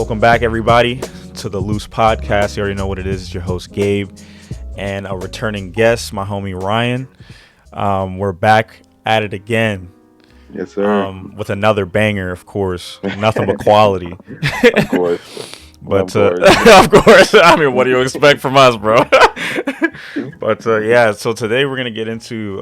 Welcome back, everybody, to the Loose Podcast. You already know what it is. It's your host, Gabe, and a returning guest, my homie, Ryan. We're back at it again. Yes, sir. With another banger, of course. Nothing but quality. Of course. But, Of of course, I mean, what do you expect from us, bro? But, yeah, so today we're going to get into,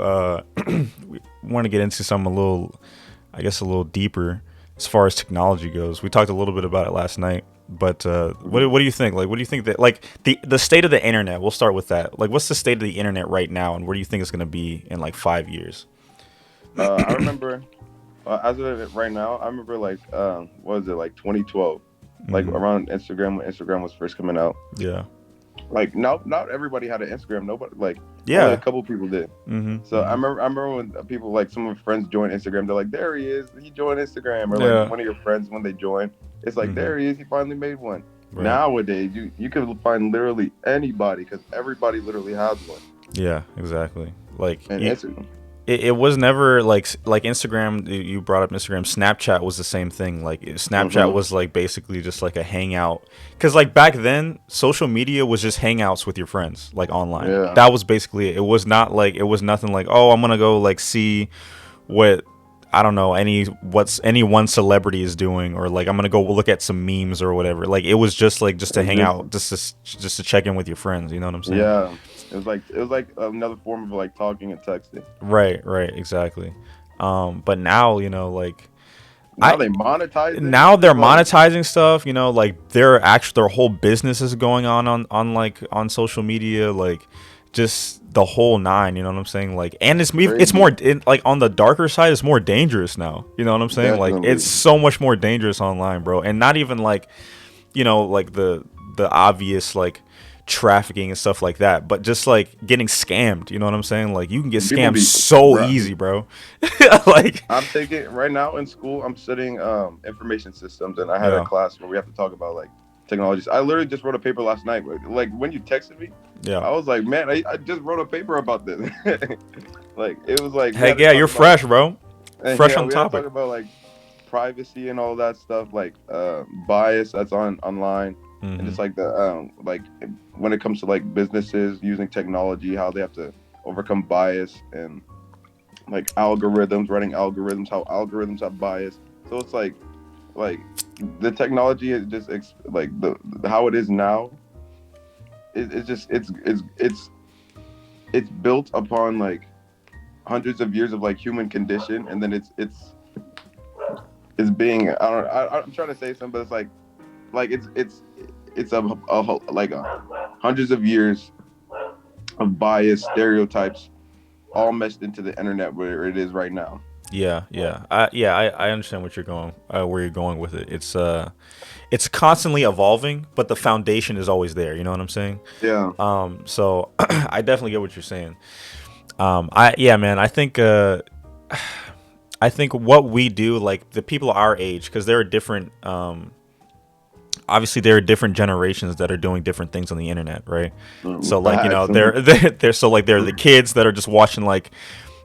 we want to get into something a little deeper as far as technology goes. We talked a little bit about it last night, but what do you think? Like, what do you think that, like, the state of the internet? We'll start with that. Like, what's the state of the internet right now, and where do you think it's going to be in like 5 years? I remember, as of it right now, I remember like, what was it, like 2012, like around Instagram when Instagram was first coming out. Yeah. Like, not everybody had an Instagram. Nobody, like, yeah, only a couple people did. So I remember when people, like, some of my friends joined Instagram. They're like, there he is. He joined Instagram. Or like one of your friends when they join, it's like, there he is. He finally made one. Right. Nowadays, you can find literally anybody because everybody literally has one. Yeah, exactly. Like, and Instagram. It was never like Instagram. You brought up Instagram. Snapchat was the same thing. Like, Snapchat was like basically just like a hangout. Because like back then, social media was just hangouts with your friends, like online. Yeah. That was basically it. It was not like, it was nothing like, oh, I'm gonna go like see what, I don't know, any one celebrity is doing, or like I'm gonna go look at some memes or whatever. Like, it was just like just to hang out, just to check in with your friends. You know what I'm saying? Yeah. It was like another form of like talking and texting. Right, exactly. But now, you know, like now they monetize it. Now they're monetizing stuff, you know, like their whole business is going on social media, like just the whole nine, you know what I'm saying? Like, and it's more like on the darker side, it's more dangerous now. You know what I'm saying? Definitely. Like, it's so much more dangerous online, bro. And not even like, you know, like the obvious like trafficking and stuff like that, but just like getting scammed. You know what I'm saying? Like, you can get scammed so easy, bro. Like, I'm taking right now in school, I'm studying information systems, and I had a class where we have to talk about like technologies. I literally just wrote a paper last night. Like, when you texted me, I was like, man, I just wrote a paper about this. Like, it was like, heck yeah, you're fresh, bro. Fresh on topic. Talk about like privacy and all that stuff, like bias that's online. And just like the like when it comes to like businesses using technology, how they have to overcome bias, and like running algorithms, how algorithms have bias. So it's like the technology is just like the how it is now. It's built upon like hundreds of years of like human condition, and then it's being, I'm trying to say something, but it's like it's hundreds of years of bias, stereotypes, all meshed into the internet where it is right now. I understand what you're going, where you're going with it. It's constantly evolving, but the foundation is always there. You know what I'm saying? Yeah. So I definitely get what you're saying. I think what we do, like the people our age, because there are different. Obviously, there are different generations that are doing different things on the internet, right? So, like, you know, they're so like they're the kids that are just watching, like,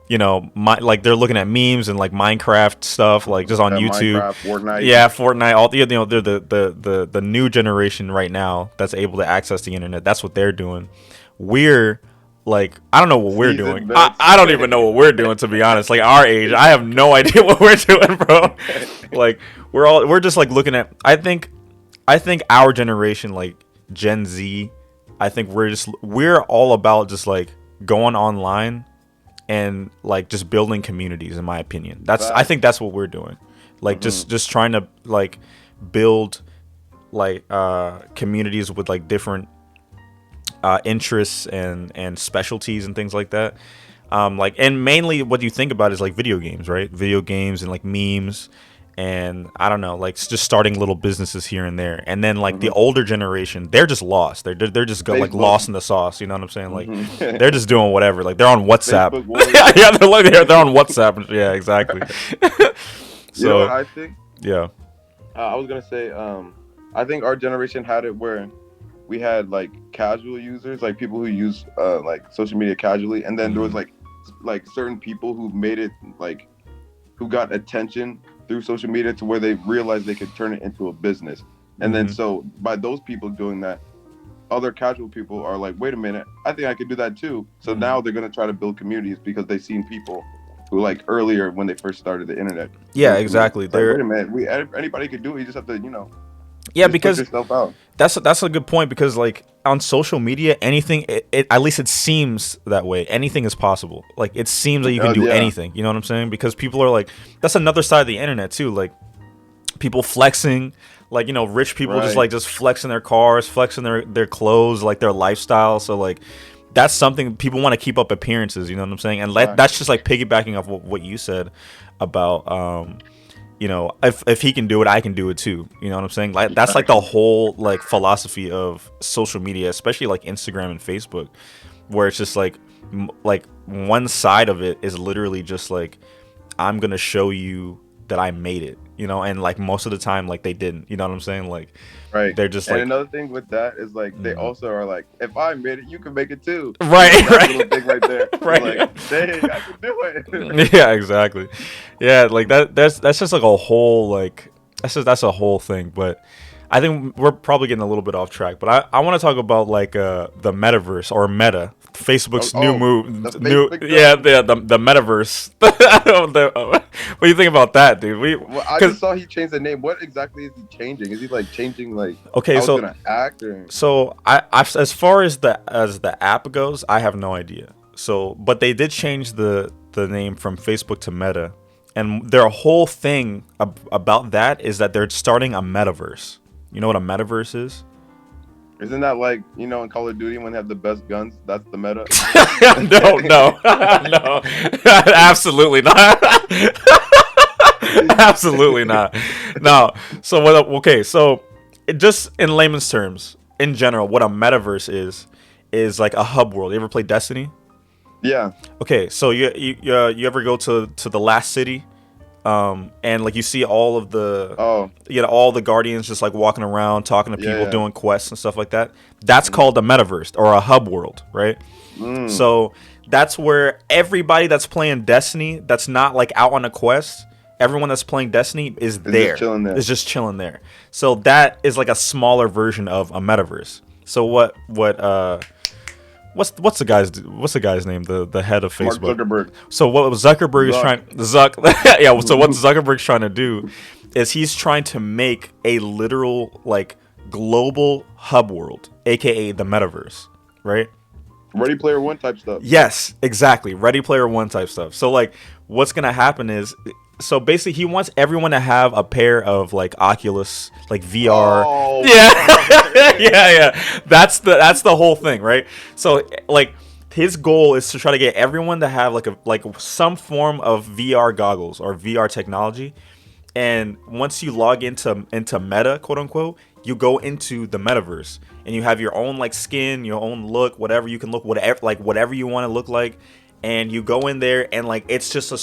you know, like they're looking at memes and like Minecraft stuff, like just on YouTube. Minecraft, Fortnite. Yeah, Fortnite. All you know, they're the new generation right now that's able to access the internet. That's what they're doing. We're like, I don't know what we're doing. I don't even know what we're doing, to be honest. Like, our age, I have no idea what we're doing, bro. Like, we're just like looking at. I think our generation, like Gen Z, I think we're all about just like going online and like just building communities, in my opinion. I think that's what we're doing. Like, just trying to like build like communities with like different interests and specialties and things like that. Like, and mainly what you think about is like video games, right? Video games and like memes. And I don't know, like just starting little businesses here and there. And then like the older generation, they're just lost. They're just like lost in the sauce. You know what I'm saying? Like they're just doing whatever. Like, they're on WhatsApp. Yeah, they're on WhatsApp. Yeah, exactly. So, you know what I think? Yeah. I was gonna say, I think our generation had it where we had like casual users, like people who use like social media casually, and then there was like certain people who made it, like who got attention through social media to where they realized they could turn it into a business. And then so by those people doing that, other casual people are like, wait a minute, I think I could do that too. So now they're gonna try to build communities because they've seen people who, like, earlier when they first started the internet. Yeah, exactly. Like, wait a minute, anybody could do it. You just have to, yeah, just because put yourself out. that's a good point, because like on social media, anything, at least it seems that way. Anything is possible. Like it seems that you can do anything. You know what I'm saying? Because people are like, that's another side of the internet too. Like people flexing, like, rich people just flexing their cars, flexing their clothes, like their lifestyle. So like that's something people want to keep up appearances. You know what I'm saying? And that's just like piggybacking off what you said about if he can do it, I can do it too. You know what I'm saying? Like that's like the whole like philosophy of social media, especially like Instagram and Facebook, where it's just like one side of it is literally just like, I'm gonna show you that I made it, and like most of the time, like they didn't. You know what I'm saying? Like, they're just and like. Another thing with that is like they also are like, if I made it, you can make it too. Right, right. Little thing right there. Right. Like, dang, I can do it. Yeah, exactly. Yeah, like that's just like a whole like that's a whole thing. But I think we're probably getting a little bit off track. But I want to talk about like the metaverse, or Meta, Facebook's new move. The metaverse. What do you think about that, dude? I just saw he changed the name. What exactly is he changing? Is he like changing like how he's gonna act? So I as far as the app goes, I have no idea. So, but they did change the name from Facebook to Meta, and their whole thing about that is that they're starting a metaverse. You know what a metaverse is? Isn't that like, in Call of Duty when they have the best guns? That's the meta? No. No. Absolutely not. Absolutely not. No. So so just in layman's terms, in general, what a metaverse is like a hub world. You ever play Destiny? Yeah. Okay, so you ever go to the last city? And like you see all of the all the guardians just like walking around, talking to people, doing quests and stuff like that. That's called a metaverse, or a hub world, right? So that's where everybody that's playing Destiny, that's not like out on a quest, everyone that's playing Destiny is just chilling there. So that is like a smaller version of a metaverse. So what's the guy's name? The head of Facebook. Mark Zuckerberg. So what Zuckerberg is trying so what Zuckerberg's trying to do is he's trying to make a literal like global hub world, aka the metaverse, right? Ready Player One type stuff. Yes, exactly. Ready Player One type stuff. So like what's gonna happen is, so basically he wants everyone to have a pair of like Oculus, like VR. Oh, yeah. That's the whole thing, right? So like his goal is to try to get everyone to have like some form of VR goggles or VR technology. And once you log into Meta, quote unquote, you go into the metaverse and you have your own like skin, your own look, whatever you can look, whatever you want to look like. And you go in there and like it's just a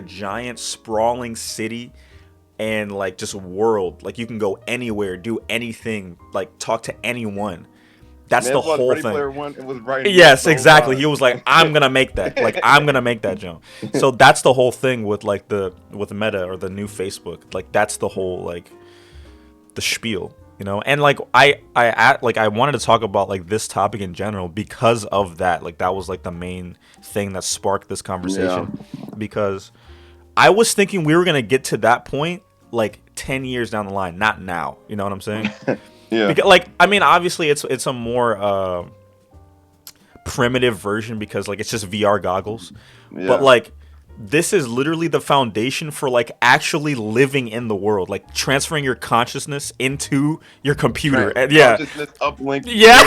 giant sprawling city and like just world. Like you can go anywhere, do anything, like talk to anyone. That's the whole thing. Player One, it was right. Yes, exactly. He was like, I'm gonna make that. Like I'm gonna make that jump. So that's the whole thing with like with Meta or the new Facebook. Like that's the whole like the spiel. And like I wanted to talk about like this topic in general because of that. Like that was like the main thing that sparked this conversation, because I was thinking we were gonna get to that point like 10 years down the line, not now. You know what I'm saying? Yeah. Because, like, I mean, obviously it's a more primitive version because like it's just VR goggles, but like this is literally the foundation for like actually living in the world, like transferring your consciousness into your computer. And consciousness uplink. Yeah.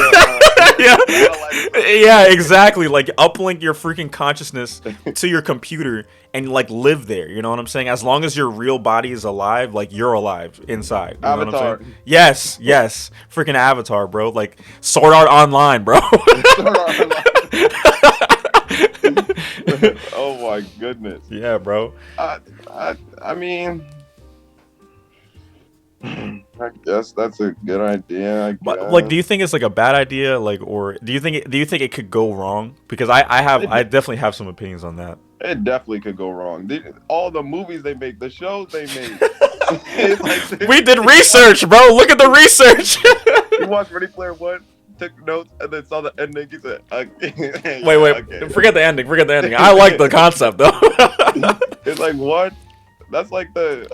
Yeah, exactly. Like uplink your freaking consciousness to your computer and like live there. You know what I'm saying? As long as your real body is alive, like you're alive inside. You know what I'm saying? Yes. Freaking Avatar, bro. Like Sword Art Online, bro. Sword Art Online. Oh my goodness. Yeah, bro. I mean, I guess that's a good idea. But like, do you think it's like a bad idea, like, or do you think it could go wrong? Because I definitely have some opinions on that. It definitely could go wrong. All the movies they make, the shows they make, We did research, bro. Look at the research. You watched Ready Player One, took notes, and then saw the ending. He said, okay. Wait. Okay. Forget the ending. I like the concept though. It's like, what? That's like that's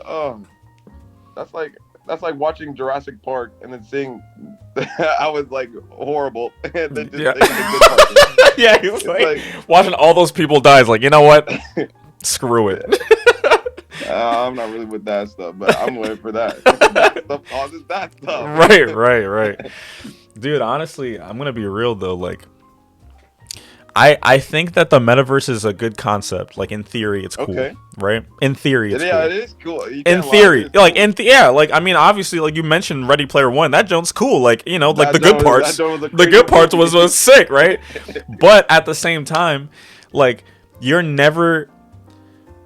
like watching Jurassic Park and then seeing I was like horrible and then just thinking the good part. Yeah, he was like watching all those people die. It's like, you know what? Screw it. I'm not really with that stuff, but I'm waiting for that. That stuff causes that stuff. Right. Dude, honestly, I'm gonna be real though. Like, I think that the metaverse is a good concept. Like, in theory, it's cool, okay. Right? In theory, it's cool. It is cool. In theory, like I mean, obviously, like you mentioned, Ready Player One. That joint's cool. Like, you know, like the good parts. The good parts was sick, right? But at the same time, like, you're never.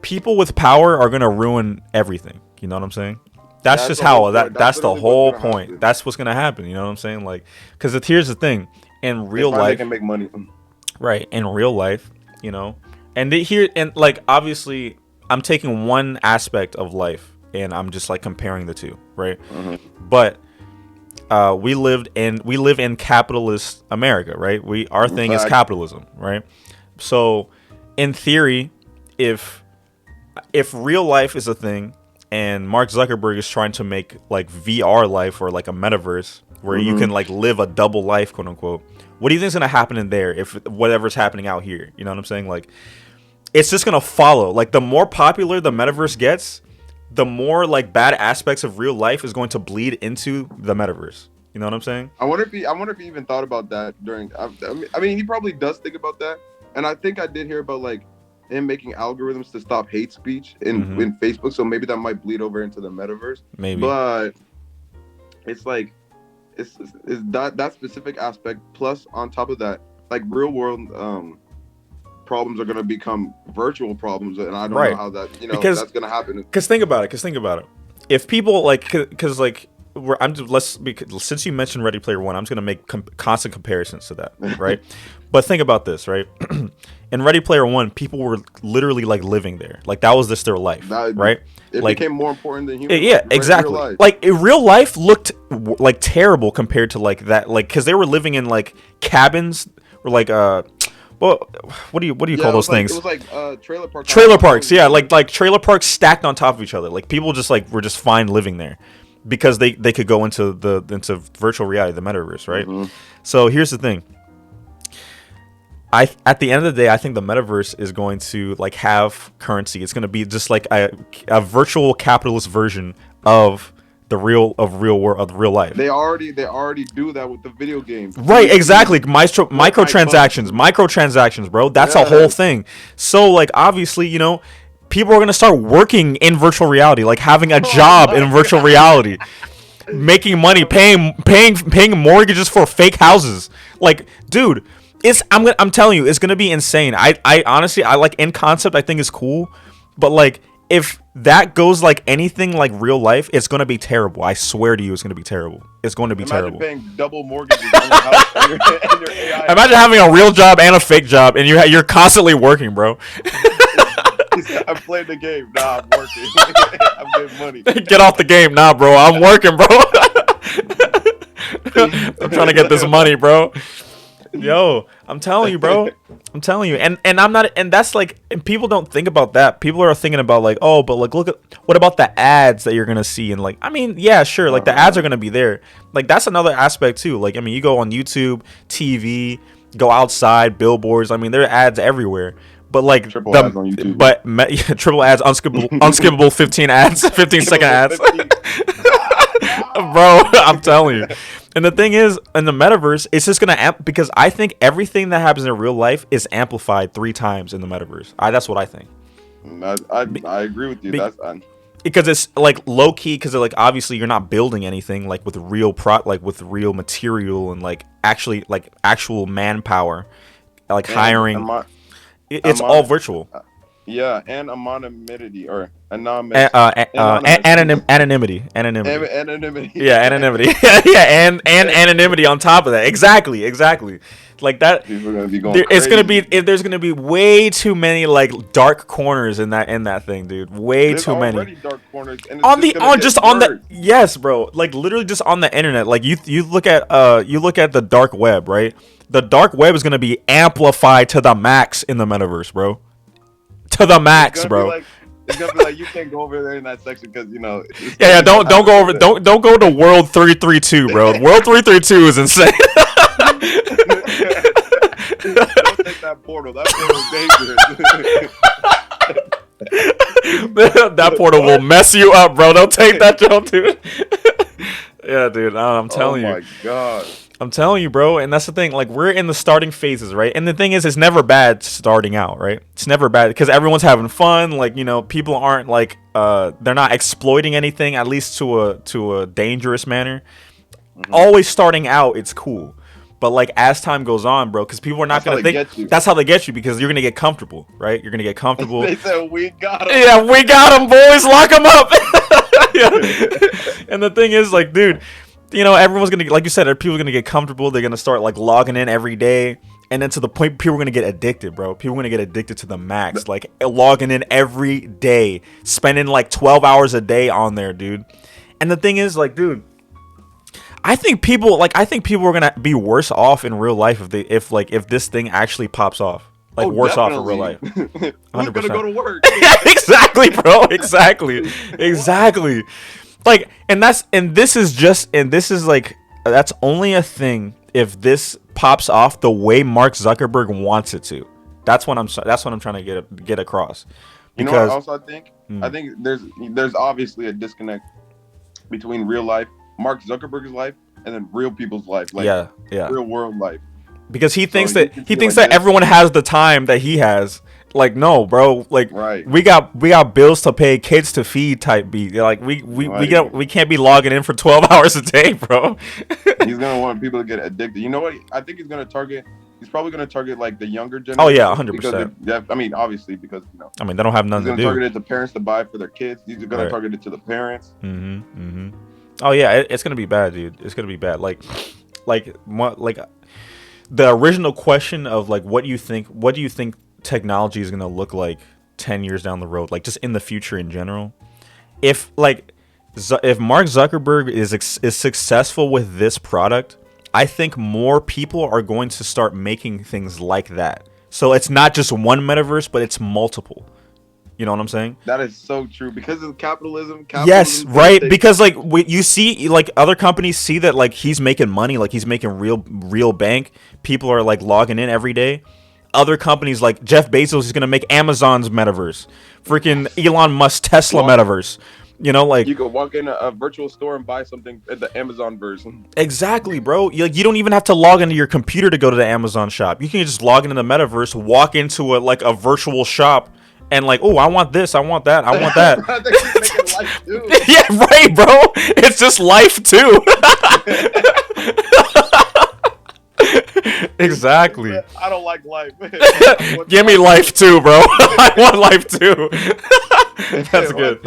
People with power are gonna ruin everything. You know what I'm saying? That's just how that's the whole point. Happen. That's what's gonna happen. You know what I'm saying? Like, because here's the thing: in real life, they can make money. Right, in real life, you know, and like obviously, I'm taking one aspect of life and I'm just like comparing the two, right? Mm-hmm. But we live in capitalist America, right? Our thing is capitalism, right? So, in theory, if real life is a thing and Mark Zuckerberg is trying to make like VR life or like a metaverse where you can like live a double life, quote unquote. What do you think is going to happen in there if whatever's happening out here? You know what I'm saying? Like, it's just going to follow. Like, the more popular the metaverse gets, the more, like, bad aspects of real life is going to bleed into the metaverse. You know what I'm saying? I wonder if he even thought about that during... I mean, he probably does think about that. And I think I did hear about, like, him making algorithms to stop hate speech in Facebook. So maybe that might bleed over into the metaverse. Maybe. But it's like... It's that specific aspect, plus on top of that, like real world problems are going to become virtual problems, and I don't know how that that's going to happen. Because think about it. If people like, because like since you mentioned Ready Player One, I'm just going to make constant comparisons to that, right? But think about this, right? In Ready Player One, people were literally like living there, like that was just their life, right? It like, became more important than human. Yeah, exactly. Like in real life looked like terrible compared to like that, like because they were living in like cabins or like well, what do you call those things? It was like trailer parks. Trailer parks, yeah, like trailer parks stacked on top of each other. Like people just like were just fine living there because they could go into virtual reality, the metaverse, right? Mm-hmm. So here's the thing. At the end of the day, I think the metaverse is going to like have currency. It's going to be just like a virtual capitalist version of the real life. They already do that with the video games. Right, exactly. Microtransactions, bro. That's a whole thing. So like obviously, you know, people are going to start working in virtual reality, like having a job in virtual reality. Making money, paying mortgages for fake houses. Like, dude, I'm telling you, it's gonna be insane. I honestly, I like in concept, I think it's cool, but like if that goes like anything like real life, it's gonna be terrible. I swear to you, it's gonna be terrible. It's going to be terrible. Imagine paying double mortgages on your house and your AI. Imagine having a real job and a fake job, and you're constantly working, bro. I'm playing the game. Nah, I'm working. I'm getting money. Get off the game, nah, bro. I'm working, bro. I'm trying to get this money, bro. Yo, I'm telling you, bro. I'm telling you. And I'm not, and that's like, and people don't think about that. People are thinking about like, oh, but like, look at, what about the ads that you're going to see? And like, I mean, yeah, sure. Like the ads are going to be there. Like that's another aspect too. Like, I mean, you go on YouTube, TV, go outside, billboards. I mean, there are ads everywhere. But like, triple ads on YouTube. Triple ads, unskippable 15 ads, 15-second ads. Bro, I'm telling you. And the thing is, in the metaverse, it's just gonna because I think everything that happens in real life is amplified 3 times in the metaverse. That's what I think. I agree with you. Because it's like low key. Because like obviously you're not building anything like with real with real material and like actual manpower, like hiring. It's all virtual. Yeah, and anonymity or Anonymity. anonymity. Yeah, anonymity. Yeah, and anonymity on top of that. Exactly. Like that. People are gonna be going It's gonna be. crazy. There's gonna be way too many like dark corners in that thing, dude. Way There's too many. already dark corners, and it's just gonna On get just on the worse. yes, bro. Like literally just on the internet. Like you look at the dark web, right? The dark web is gonna be amplified to the max in the metaverse, bro. To the It's max, gonna be bro. like it's gonna be like you can't go over there in that section because it's gonna Yeah. be so Don't go over. happening. Don't go to World 332, bro. World 332 is insane. Don't take that portal. That portal is dangerous. That portal will mess you up, bro. Don't take that jump, dude. Yeah, dude. I'm telling Oh you. my god. I'm telling you, bro. And that's the thing. Like, we're in the starting phases, right? And the thing is, it's never bad starting out, right? It's never bad because everyone's having fun. Like, people aren't like, they're not exploiting anything, at least to a dangerous manner. Mm-hmm. Always starting out, it's cool. But like as time goes on, bro, because people are not gonna think that's how they get you because you're gonna get comfortable, right? You're gonna get comfortable. They said we got him. Yeah, we got him, boys. Lock him up. Yeah. And the thing is, like, dude, everyone's gonna, like you said, people are gonna get comfortable. They're gonna start like logging in every day, and then to the point people are gonna get addicted, bro. People are gonna get addicted to the max, like logging in every day, spending like 12 hours a day on there, dude. And the thing is, like, dude, I think people are gonna be worse off in real life if this thing actually pops off. Like worse off in real life. 100%. Who's gonna go to work? Exactly, bro. Exactly. Like, this is like that's only a thing if this pops off the way Mark Zuckerberg wants it to. That's what I'm trying to get across. Because, what else I think? I think there's obviously a disconnect between real life, Mark Zuckerberg's life, and then real people's life, like real world life. Because he thinks that everyone has the time that he has. Like, no, bro. Like, right. we got bills to pay, kids to feed type beat. Like, we can't be logging in for 12 hours a day, bro. He's gonna want people to get addicted. You know what? I think he's probably gonna target like the younger generation. Oh yeah, 100%. I mean, obviously because I mean, they don't have nothing to do. He's gonna target it to parents to buy for their kids. He's gonna target it to the parents. Oh yeah, it's gonna be bad, dude. It's gonna be bad. Like the original question of like, what do you think technology is gonna look like 10 years down the road, like just in the future in general? If Mark Zuckerberg is successful with this product, I think more people are going to start making things like that. So it's not just one metaverse, but it's multiple. You know what I'm saying? That is so true because of capitalism. Yes, right. Because like you see, like other companies see that like he's making money, like he's making real bank. People are like logging in every day. Other companies like Jeff Bezos is gonna make Amazon's metaverse, freaking Elon Musk Tesla metaverse. Like you could walk in a virtual store and buy something at the Amazon version. Exactly, bro. You don't even have to log into your computer to go to the Amazon shop. You can just log into the metaverse, walk into a virtual shop. And like, oh, I want this, I want that, I want that. Life too. Yeah, right, bro. It's just life too. Exactly. I don't like life. Give me life too, bro. I want life too. That's good,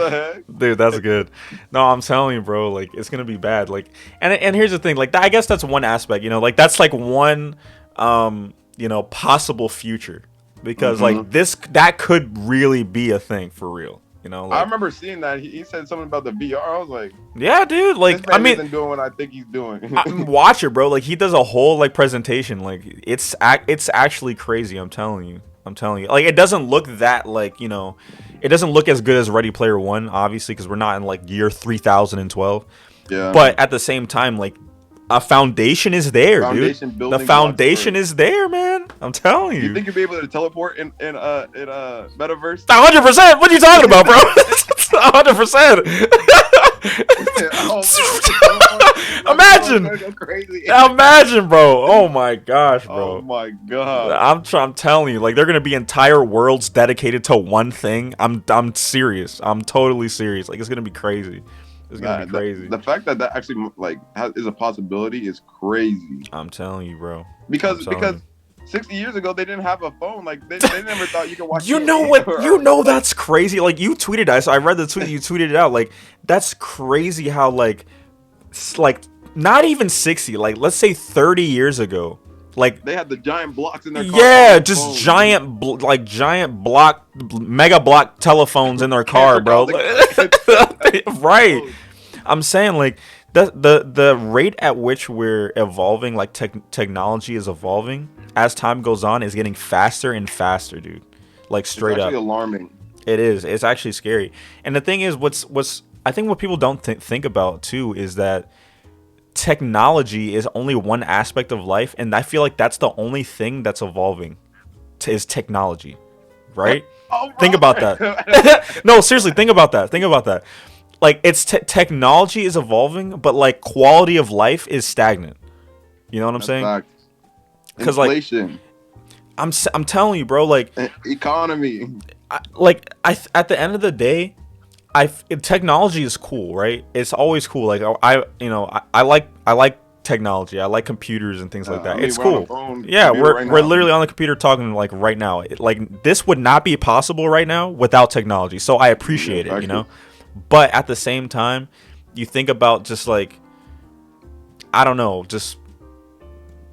dude. That's good. No, I'm telling you, bro. Like, it's gonna be bad. Like, and here's the thing. Like, I guess that's one aspect. Like that's like one, possible future. Because like that could really be a thing for real, Like, I remember seeing that he said something about the VR. I was like, yeah, dude. Like, this man isn't doing what I think he's doing. Watch it, bro. Like, he does a whole like presentation. Like, it's actually crazy. I'm telling you. Like, it doesn't look that like it doesn't look as good as Ready Player One, obviously, because we're not in like year 3012. Yeah. But at the same time, like, a foundation is there, dude. The foundation is there, man. I'm telling you. You think you'll be able to teleport in Metaverse? 100%. What are you talking about, bro? 100%. Imagine, bro. Oh my gosh, bro. Oh my god. I'm telling you, like, they're gonna be entire worlds dedicated to one thing. I'm serious. I'm totally serious. Like, it's gonna be crazy. It's gonna be crazy. The fact that actually like is a possibility is crazy. I'm telling you, bro. Because 60 years ago, they didn't have a phone. Like they never thought you could watch. You know what? You know that's crazy. Like you tweeted that, so I read the tweet. You tweeted it out. Like that's crazy. How like not even 60. Like let's say 30 years ago. Like they had the giant blocks in their car. Yeah, just giant block, mega block telephones in their car, bro. Right. I'm saying like the rate at which we're evolving, like technology is evolving as time goes on, is getting faster and faster, dude. Like straight up. It's actually alarming. It is. It's actually scary. And the thing is, what's I think what people don't think about too is that technology is only one aspect of life, and I feel like that's the only thing that's evolving is technology, right? Oh, think about that. No, seriously, think about that. Like it's technology is evolving, but like quality of life is stagnant. You know what I'm saying? Because like I'm telling you, bro, like economy, at the end of the day, technology is cool, right? It's always cool. Like I like technology. I like computers and things like that. It's cool. Yeah, we're literally on the computer talking like right now. Like this would not be possible right now without technology. So I appreciate it, you know. But at the same time, you think about just like I don't know, just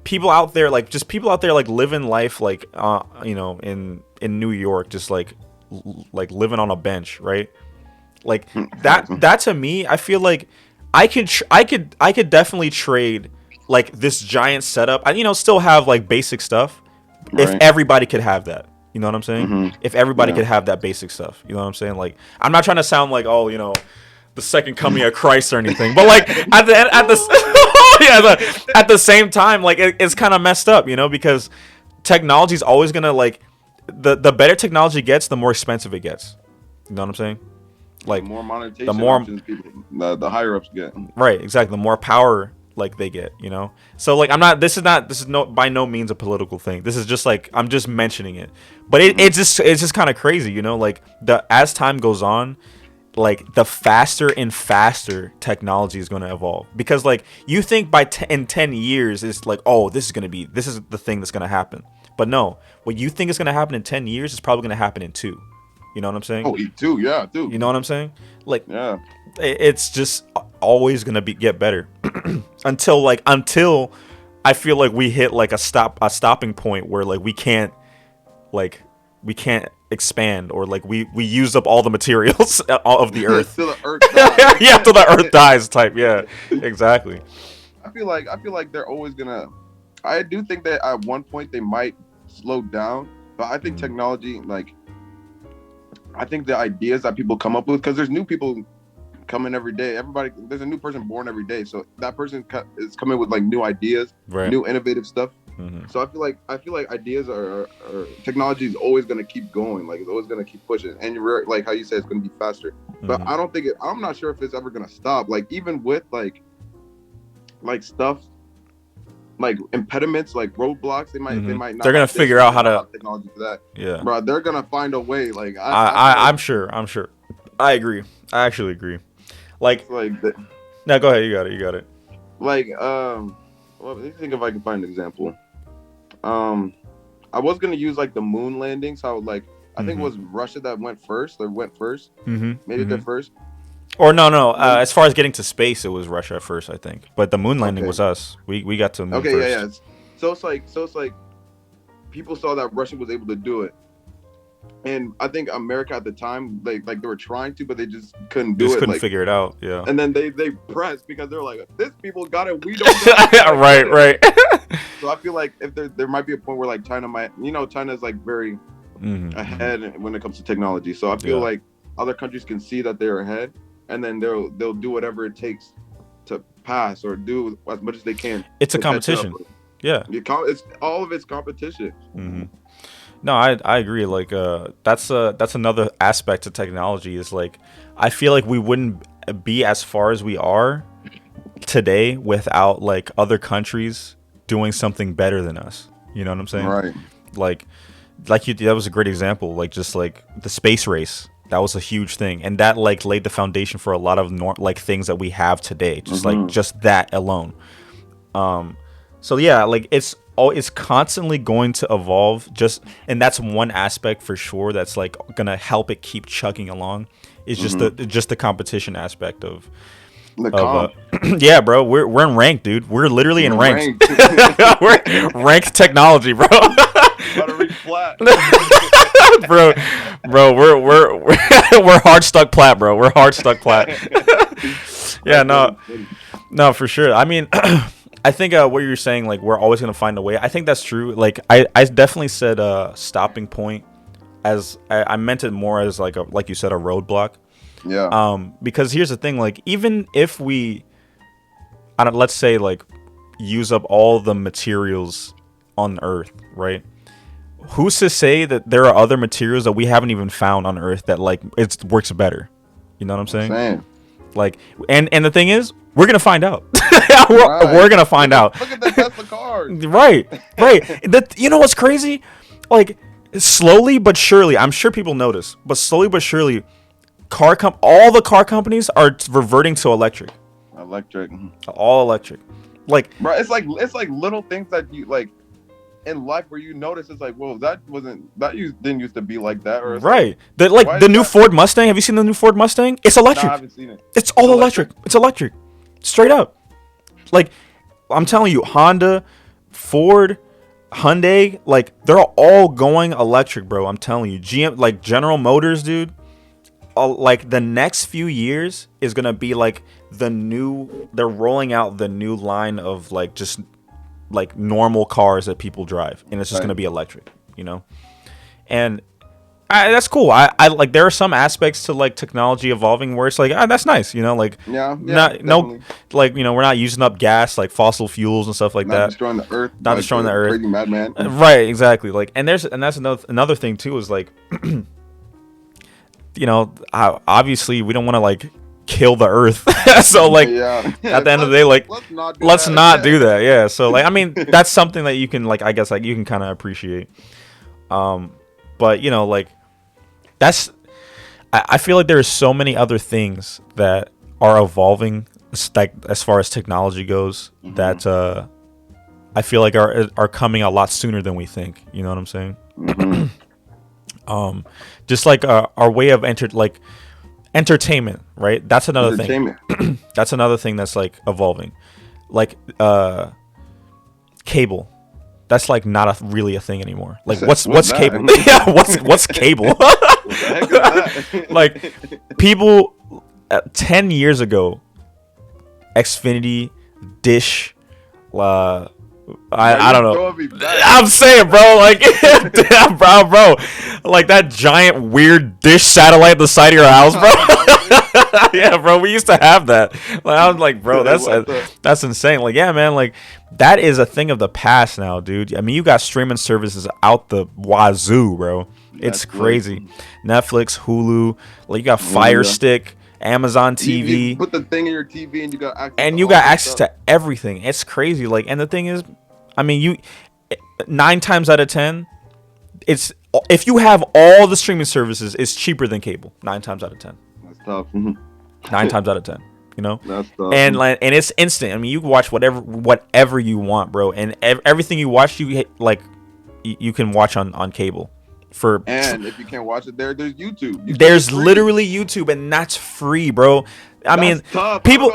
people out there like living life like in New York, just like living on a bench, right? Like that to me, I feel like I could definitely trade like this giant setup. I still have like basic stuff if everybody could have that. You know what I'm saying? Mm-hmm. If everybody could have that basic stuff. You know what I'm saying? Like I'm not trying to sound like the second coming of Christ or anything, but like at the same time, like it's kind of messed up, because technology is always gonna like the better technology gets, the more expensive it gets. You know what I'm saying? Like the more monetization options people, the higher ups get. Right, exactly. The more power like they get, So like this is by no means a political thing. This is just like I'm just mentioning it. But it's just kind of crazy, like as time goes on, like the faster and faster technology is going to evolve, because like you think in 10 years it's like, oh, this is the thing that's going to happen. But no, what you think is going to happen in 10 years is probably going to happen in 2. You know what I'm saying? Oh, 2, yeah, dude. You know what I'm saying? Like, yeah, it's just always gonna get better until I feel like we hit like a stopping point where like we can't expand, or like we used up all the materials of the earth. Till the earth dies. Yeah, till the earth dies type. Yeah, exactly. I feel like they're always gonna. I do think that at one point they might slow down, but I think technology, like, I think the ideas that people come up with, because there's new people coming every day. There's a new person born every day, so that person is coming with like new ideas, new innovative stuff. Mm-hmm. So I feel like ideas are technology is always gonna keep going. Like it's always gonna keep pushing, and you're like how you said, it's gonna be faster. Mm-hmm. But I don't think I'm not sure if it's ever gonna stop. Like even with like stuff. Like impediments, like roadblocks, they might not. They're gonna figure out how to technology for that. Yeah, bro, they're gonna find a way. Like I'm sure. I agree. I actually agree. Like now, go ahead. You got it. Like well, let me think if I can find an example. I was gonna use like the moon landings. How like I think it was Russia that went first. Maybe they're first. Or no. As far as getting to space, it was Russia first, I think. But the moon landing was us. We got to the moon first. Yeah. So it's like people saw that Russia was able to do it, and I think America at the time, like they were trying to, but they just couldn't do it. Couldn't figure it out. Yeah. And then they pressed because they're like, this people got it, we don't. Got it. Right. So I feel like if there might be a point where like China might, China's like very ahead when it comes to technology. So I feel like other countries can see that they're ahead. And then they'll do whatever it takes to pass or do as much as they can. It's a competition. Yeah. It's all of it's competition. Mm-hmm. No, I agree. Like that's another aspect of technology is like I feel like we wouldn't be as far as we are today without like other countries doing something better than us. You know what I'm saying? Right. Like that was a great example. Like just like the space race. That was a huge thing, and that like laid the foundation for a lot of things that we have today. Just like just that alone. So yeah, like it's constantly going to evolve. And that's one aspect for sure that's like gonna help it keep chugging along. It's just the competition aspect of The comp. yeah, bro. We're in rank, dude. We're literally in ranked. We're ranked technology, bro. About to reach flat. bro, we're hard stuck plat, bro. We're hard stuck plat. Yeah, no, for sure. I mean, I think what you're saying, like we're always gonna find a way. I think that's true. Like I definitely said stopping point, as I meant it more as like you said, a roadblock. Yeah. Because here's the thing, like even if we, let's say like use up all the materials on Earth, right? Who's to say that there are other materials that we haven't even found on Earth that like it works better? You know what I'm saying? Like, and the thing is, we're gonna find out. we're gonna find out. Look at the Tesla cars. Right. You know what's crazy? Like, slowly but surely, I'm sure people notice, but slowly but surely, all the car companies are reverting to electric. All electric. Like, bro, it's like little things that you like in life where you notice. It's like, whoa, didn't used to be like that, or right? The new Ford Mustang. Have you seen the new Ford Mustang? It's electric. No, I haven't seen it. It's all electric. It's electric, straight up. Like, I'm telling you, Honda, Ford, Hyundai, like they're all going electric, bro. I'm telling you, GM, like General Motors, dude. Like the next few years is gonna be like they're rolling out the new line of like just like normal cars that people drive, and it's just gonna be electric, you know. And that's cool. I like there are some aspects to like technology evolving where it's like that's nice, you know, like no, like you know, we're not using up gas like fossil fuels and stuff like that. Destroying the earth. Not destroying the earth. Crazy madman. Right, exactly. Like, and that's another thing too is like. You know, obviously we don't want to like kill the earth. So like at the end of the day, like let's not do that. Yeah. So like I mean that's something that you can like I guess like you can kind of appreciate. But you know like I feel like there's so many other things that are evolving like as far as technology goes that I feel like are coming a lot sooner than we think. You know what I'm saying? Just like our way of entertainment, right? That's another thing. That's another thing that's like evolving, like cable. That's like not really a thing anymore. Like what's cable? Yeah, what's cable? Like people 10 years ago, Xfinity, Dish, I don't know. I'm saying, bro, like, damn, bro, like that giant weird dish satellite at the side of your house, bro. Yeah, bro, we used to have that. Like, I was like, bro, that's insane. Like, yeah, man, like that is a thing of the past now, dude. I mean, you got streaming services out the wazoo, bro. It's crazy. Netflix, Hulu, like you got Fire Stick. Amazon TV. You put the thing in your TV and you got access to everything. It's crazy. Like, and the thing is, I mean, 9 times out of 10, it's if you have all the streaming services, it's cheaper than cable. 9 times out of 10. That's tough. 9 times out of 10. You know, that's tough. And it's instant. I mean, you can watch whatever you want, bro. And everything you watch, you can watch on cable. And if you can't watch it there's YouTube. There's literally YouTube, and that's free, bro. I mean, tough. People.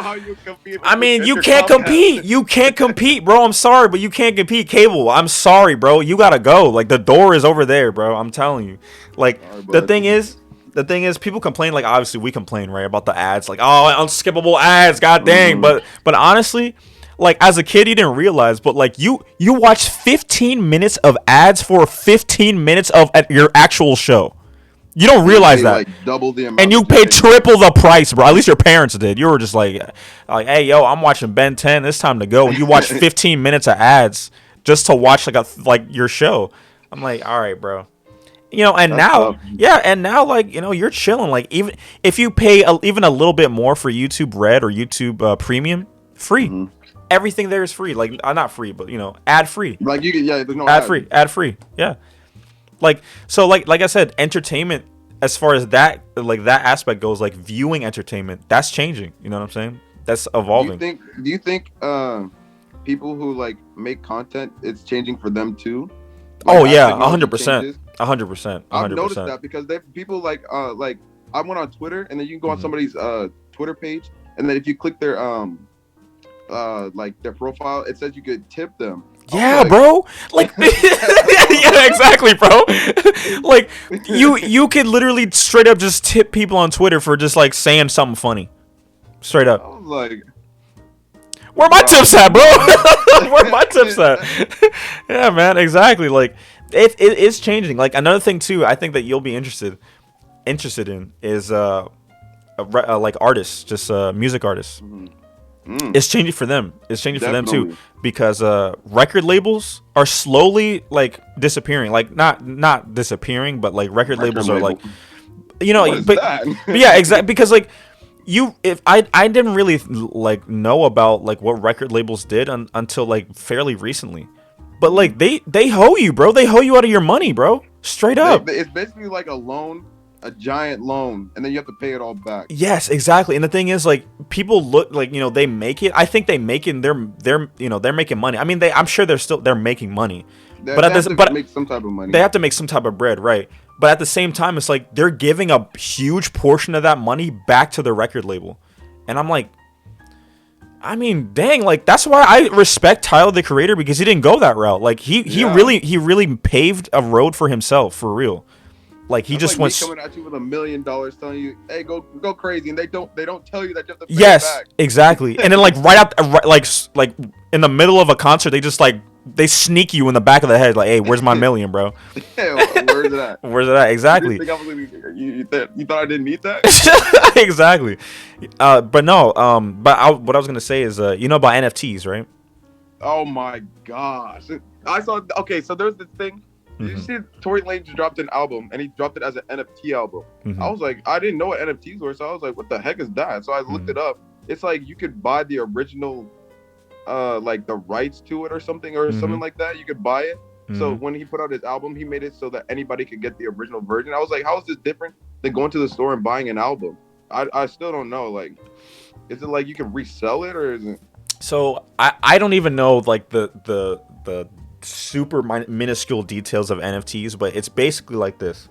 I mean, you can't compete. You can't compete, bro. I'm sorry, but you can't compete. Cable. I'm sorry, bro. You gotta go. Like the door is over there, bro. I'm telling you. Like the thing is, people complain. Like obviously we complain, right, about the ads. Like unskippable ads. God dang. But honestly. Like as a kid, you didn't realize, but like you watch 15 minutes of ads for 15 minutes of your actual show. You don't realize that. Like double the amount. And you pay triple the price, bro. At least your parents did. You were just like, hey, yo, I'm watching Ben 10. It's time to go. And you watch 15 minutes of ads just to watch like your show. I'm like, all right, bro. You know, and now, like, you know, you're chilling. Like even if you pay even a little bit more for YouTube Red or YouTube Premium, free. Everything there is free, like not free, but you know, ad free. Like you can, there's no ad free, yeah. Like so, like I said, entertainment as far as that aspect goes, like viewing entertainment, that's changing. You know what I'm saying? That's evolving. Do you think people who like make content, it's changing for them too. Like, Oh as yeah, technology 100%, changes, 100%, I've noticed 100%. that because they people like I went on Twitter, and then you can go on Mhm. somebody's Twitter page, and then if you click their like their profile, it says you could tip them. I was Yeah, like, bro. Like, yeah, exactly, bro. Like, you could literally straight up just tip people on Twitter for just like saying something funny. Straight I up. was like, Where my bro, tips at, bro? what? Where my tips at? Yeah, man, exactly. Like, it is changing. Like another thing too, I think that you'll be interested in is like artists, just music artists. Mm, It's changing for them. It's changing for them too, definitely. because record labels are slowly like disappearing. Like not disappearing, but like record Record labels are like, label. you know, What is that? but yeah, exactly, because like if I didn't really like know about like what record labels did until like fairly recently, but like they hoe you, bro. They hoe you out of your money, bro. Straight up. It's basically like a loan, a giant loan, and then you have to pay it all back. Yes, exactly. And the thing is, like, people look like, they make it. I think they make it. They're making money. I mean, I'm sure they're making money, They, but they at have this, to but make some type of they money. have to make some type of bread, right? But at the same time, it's like they're giving a huge portion of that money back to the record label, and I'm like, I mean, dang, like that's why I respect Tyler the Creator, because he didn't go that route. Like Yeah. he really paved a road for himself, for real. Like he That's just like me went. coming at you with $1 million, telling you, "Hey, go crazy," and they don't tell you that you have to pay it Yes, back. exactly. And then like right out, like in the middle of a concert, they just like they sneak you in the back of the head, like, "Hey, where's my million, bro? Yeah, where's it at? Where's it at?" You didn't Exactly, think I was you thought I didn't need that? exactly. But no, what I was gonna say is, you know about NFTs, right? Oh my gosh! I saw. Okay, so there's this thing. Did you Mm-hmm. see Tory Lanez just dropped an album, and he dropped it as an NFT album? Mm-hmm. I was like, I didn't know what NFTs were, so I was like, what the heck is that? So I looked Mm-hmm. it up. It's like you could buy the original, like the rights to it or something Mm-hmm. like that. You could buy it. So Mm-hmm. when he put out his album, he made it so that anybody could get the original version. I was like, how is this different than going to the store and buying an album? I still don't know. Like, is it like you can resell it, or is it? So I don't even know like the super minuscule details of NFTs, but it's basically like this.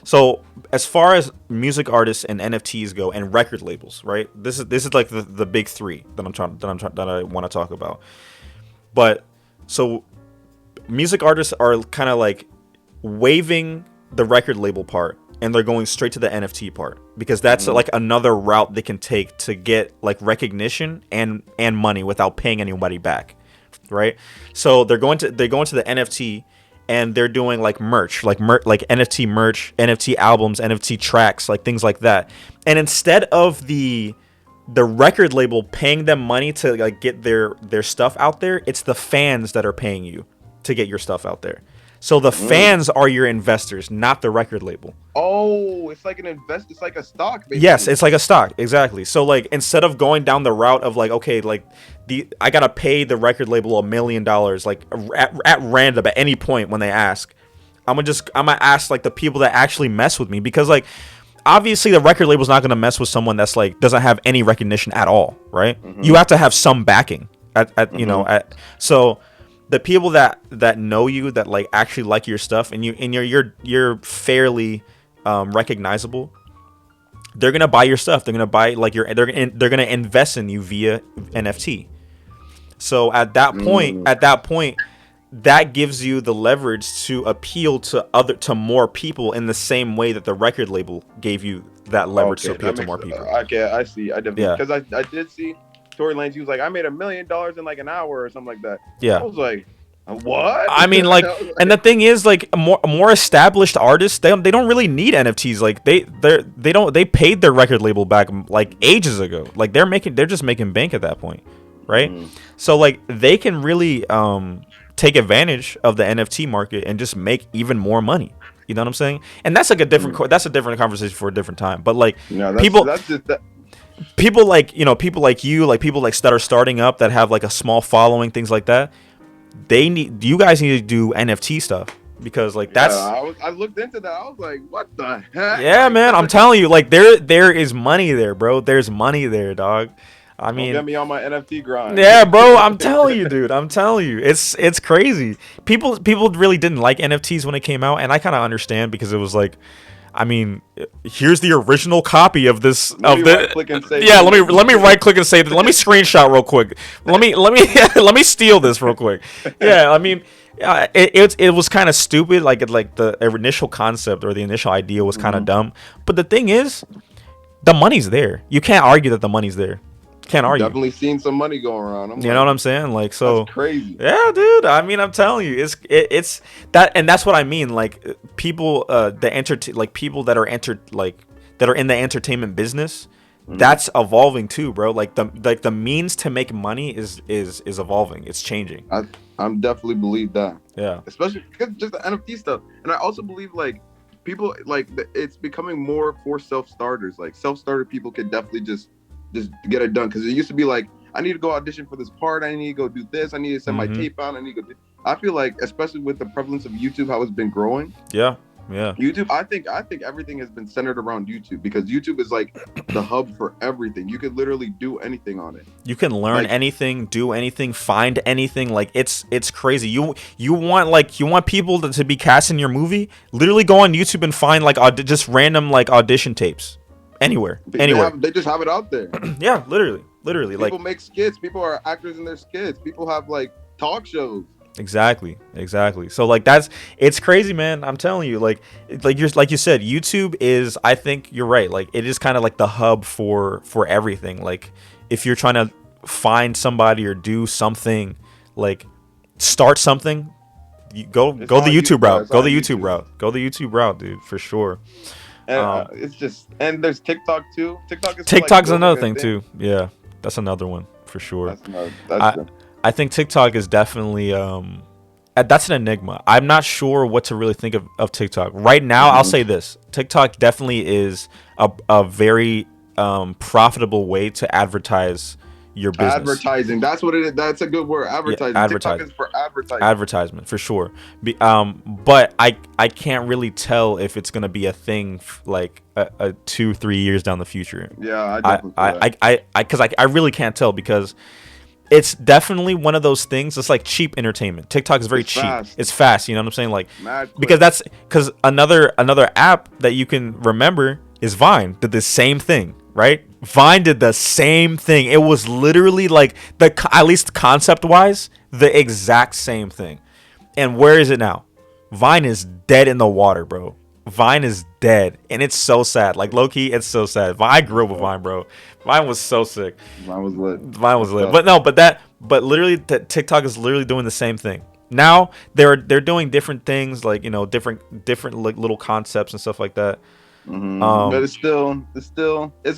So as far as music artists and NFTs go, and record labels, right? This is like the big three that I want to talk about. But so music artists are kind of like waiving the record label part, and they're going straight to the NFT part, because that's like another route they can take to get like recognition and money without paying anybody back, right? So they're going to the NFT, and they're doing like merch, like NFT merch, NFT albums, NFT tracks, like things like that. And instead of the record label paying them money to like get their stuff out there, it's the fans that are paying you to get your stuff out there. So the fans are your investors, not the record label. Oh, it's like an invest. It's like a stock, Yes, basically. it's like a stock, exactly. So like instead of going down the route of like, okay, like I gotta pay the record label $1 million like at random at any point when they ask, I'm gonna ask like the people that actually mess with me, because like obviously the record label's not gonna mess with someone that's like doesn't have any recognition at all, right? You have to have some backing at so the people that know you, that like actually like your stuff, and you're fairly recognizable, they're gonna buy your stuff. They're gonna buy like they're gonna invest in you via NFT. So at that point, that gives you the leverage to appeal to more people in the same way that the record label gave you that leverage to Okay, appeal that to makes. more people. Okay, I see. I definitely, Yeah, because I did see Tory Lanez. He was like, I made $1 million in like an hour or something like that. I yeah. was like, what? I mean, like, and the thing is, like, more established artists, they don't really need NFTs. Like, they paid their record label back like ages ago. Like, they're just making bank at that point, right? So like they can really take advantage of the NFT market and just make even more money. You know what I'm saying? And that's like that's a different conversation for a different time. But like No, people that's just that. people like people like you, like people like that are starting up, that have like a small following, things like that. You guys need to do NFT stuff, because like Yeah, that's I looked into that. I was like, what the heck? yeah, Like, man. I'm telling you, like there is money there, bro. There's money there, dog. I Don't get mean, me on my NFT grind. yeah, bro, I'm telling you, dude. I'm telling you. It's crazy. People really didn't like NFTs when it came out, and I kind of understand because it was like, I mean, here's the original copy of this Let of me the right click and save yeah, it. let me right click and save it. Let me screenshot real quick. Let me let me steal this real quick. Yeah, I mean, it was kind of stupid. Like the initial concept or the initial idea was kind of dumb. But the thing is, the money's there. You can't argue that the money's there. Can't argue. Definitely seen some money going around. I'm You like, know what I'm saying? Like, so that's crazy. yeah, dude. I mean, I'm telling you, it's that, and that's what I mean. Like, people, like people that are that are in the entertainment business, that's evolving too, bro. Like the means to make money is evolving. It's changing. I'm definitely believe that. Yeah. Especially because just the NFT stuff, and I also believe like people like it's becoming more for self starters. Like self starter people could definitely just get it done, because it used to be like, I need to go audition for this part, I need to go do this, I need to send my tape out, I need to go I feel like, especially with the prevalence of YouTube, how it's been growing, YouTube, I think everything has been centered around YouTube, because YouTube is like the hub for everything. You could literally do anything on it. You can learn anything, do anything, find anything. Like, it's crazy. You want people to be cast in your movie, literally go on YouTube and find like just random like audition tapes. Anywhere. They just have it out there. Yeah, literally. People make skits. People are actors in their skits. People have like talk shows. Exactly. So like it's crazy, man. I'm telling you, like you said, YouTube is, I think you're right. Like, it is kind of like the hub for everything. Like, if you're trying to find somebody or do something, like start something, you go the YouTube route. Go the YouTube route, dude, for sure. And it's just, and there's TikTok too. TikTok's another thing too. Yeah, that's another one for sure. I think TikTok is definitely that's an enigma. I'm not sure what to really think of TikTok right now. I'll say this: TikTok definitely is a very profitable way to advertise your business. Advertising, that's what it is. That's a good word. Advertising. Yeah, TikTok is for advertising. Advertisement, for sure. But I can't really tell if it's gonna be a thing like a 2-3 years down the future. Yeah, I really can't tell, because it's definitely one of those things. It's like cheap entertainment. TikTok is very cheap. It's fast. You know what I'm saying? Like, because another app that you can remember is Vine. Did the same thing, right? Vine did the same thing. It was literally like at least concept wise, the exact same thing. And where is it now? Vine is dead in the water, bro. Vine is dead, and it's so sad. Like, low key, it's so sad. I grew up with Vine, bro. Vine was so sick. Vine was lit. But literally, TikTok is literally doing the same thing. Now they're doing different things, like, you know, different like little concepts and stuff like that. But it's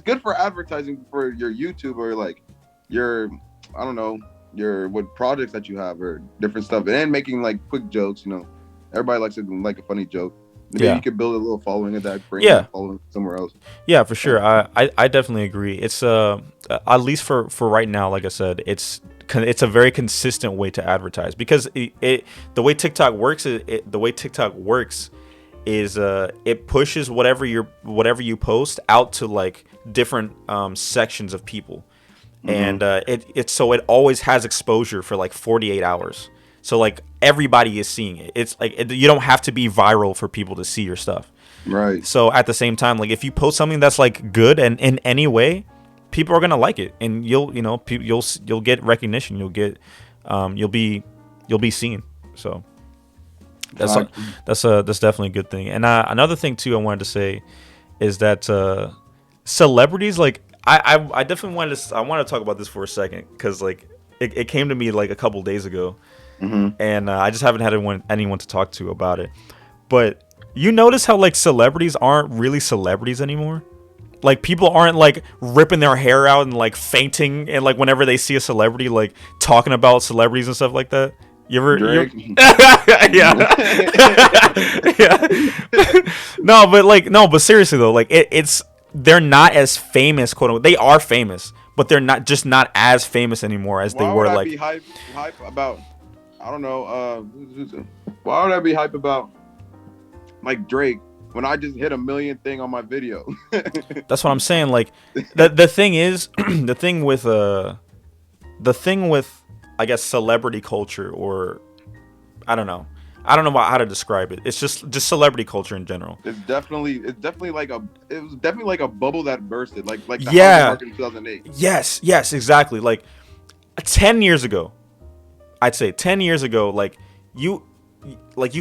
good for advertising for your YouTube, or like your, I don't know, your what projects that you have, or different stuff, and making like quick jokes. You know, everybody likes to like a funny joke. Maybe you could build a little following of that, bring that following somewhere else. Yeah, for sure. I definitely agree. It's at least for right now, like I said, it's a very consistent way to advertise, because the way TikTok works is it pushes whatever you post out to like different sections of people, and it always has exposure for like 48 hours. So like everybody is seeing it. It's like you don't have to be viral for people to see your stuff. Right. So at the same time, like if you post something that's like good and in any way, people are gonna like it, and you'll get recognition. You'll be seen. So that's definitely a good thing. And another thing too I wanted to say is that celebrities, like I definitely wanted to talk about this for a second, because like it came to me like a couple days ago. And I just haven't had anyone to talk to about it. But you notice how like celebrities aren't really celebrities anymore? Like, people aren't like ripping their hair out and like fainting, and like whenever they see a celebrity, like talking about celebrities and stuff like that. You ever? Yeah. No, but seriously though, like they're not as famous, quote unquote. They are famous, but they're not as famous anymore as they were. Like, be hype about, I don't know. Why would I be hype about like Drake when I just hit 1 million thing on my video. That's what I'm saying. Like, the thing is, the thing with, I guess, celebrity culture, or I don't know. I don't know how to describe it. It's just celebrity culture in general. It's definitely like it was definitely like a bubble that bursted, like the housing Yeah. market in 2008. Yes, exactly. Like 10 years ago, I'd say 10 years ago, you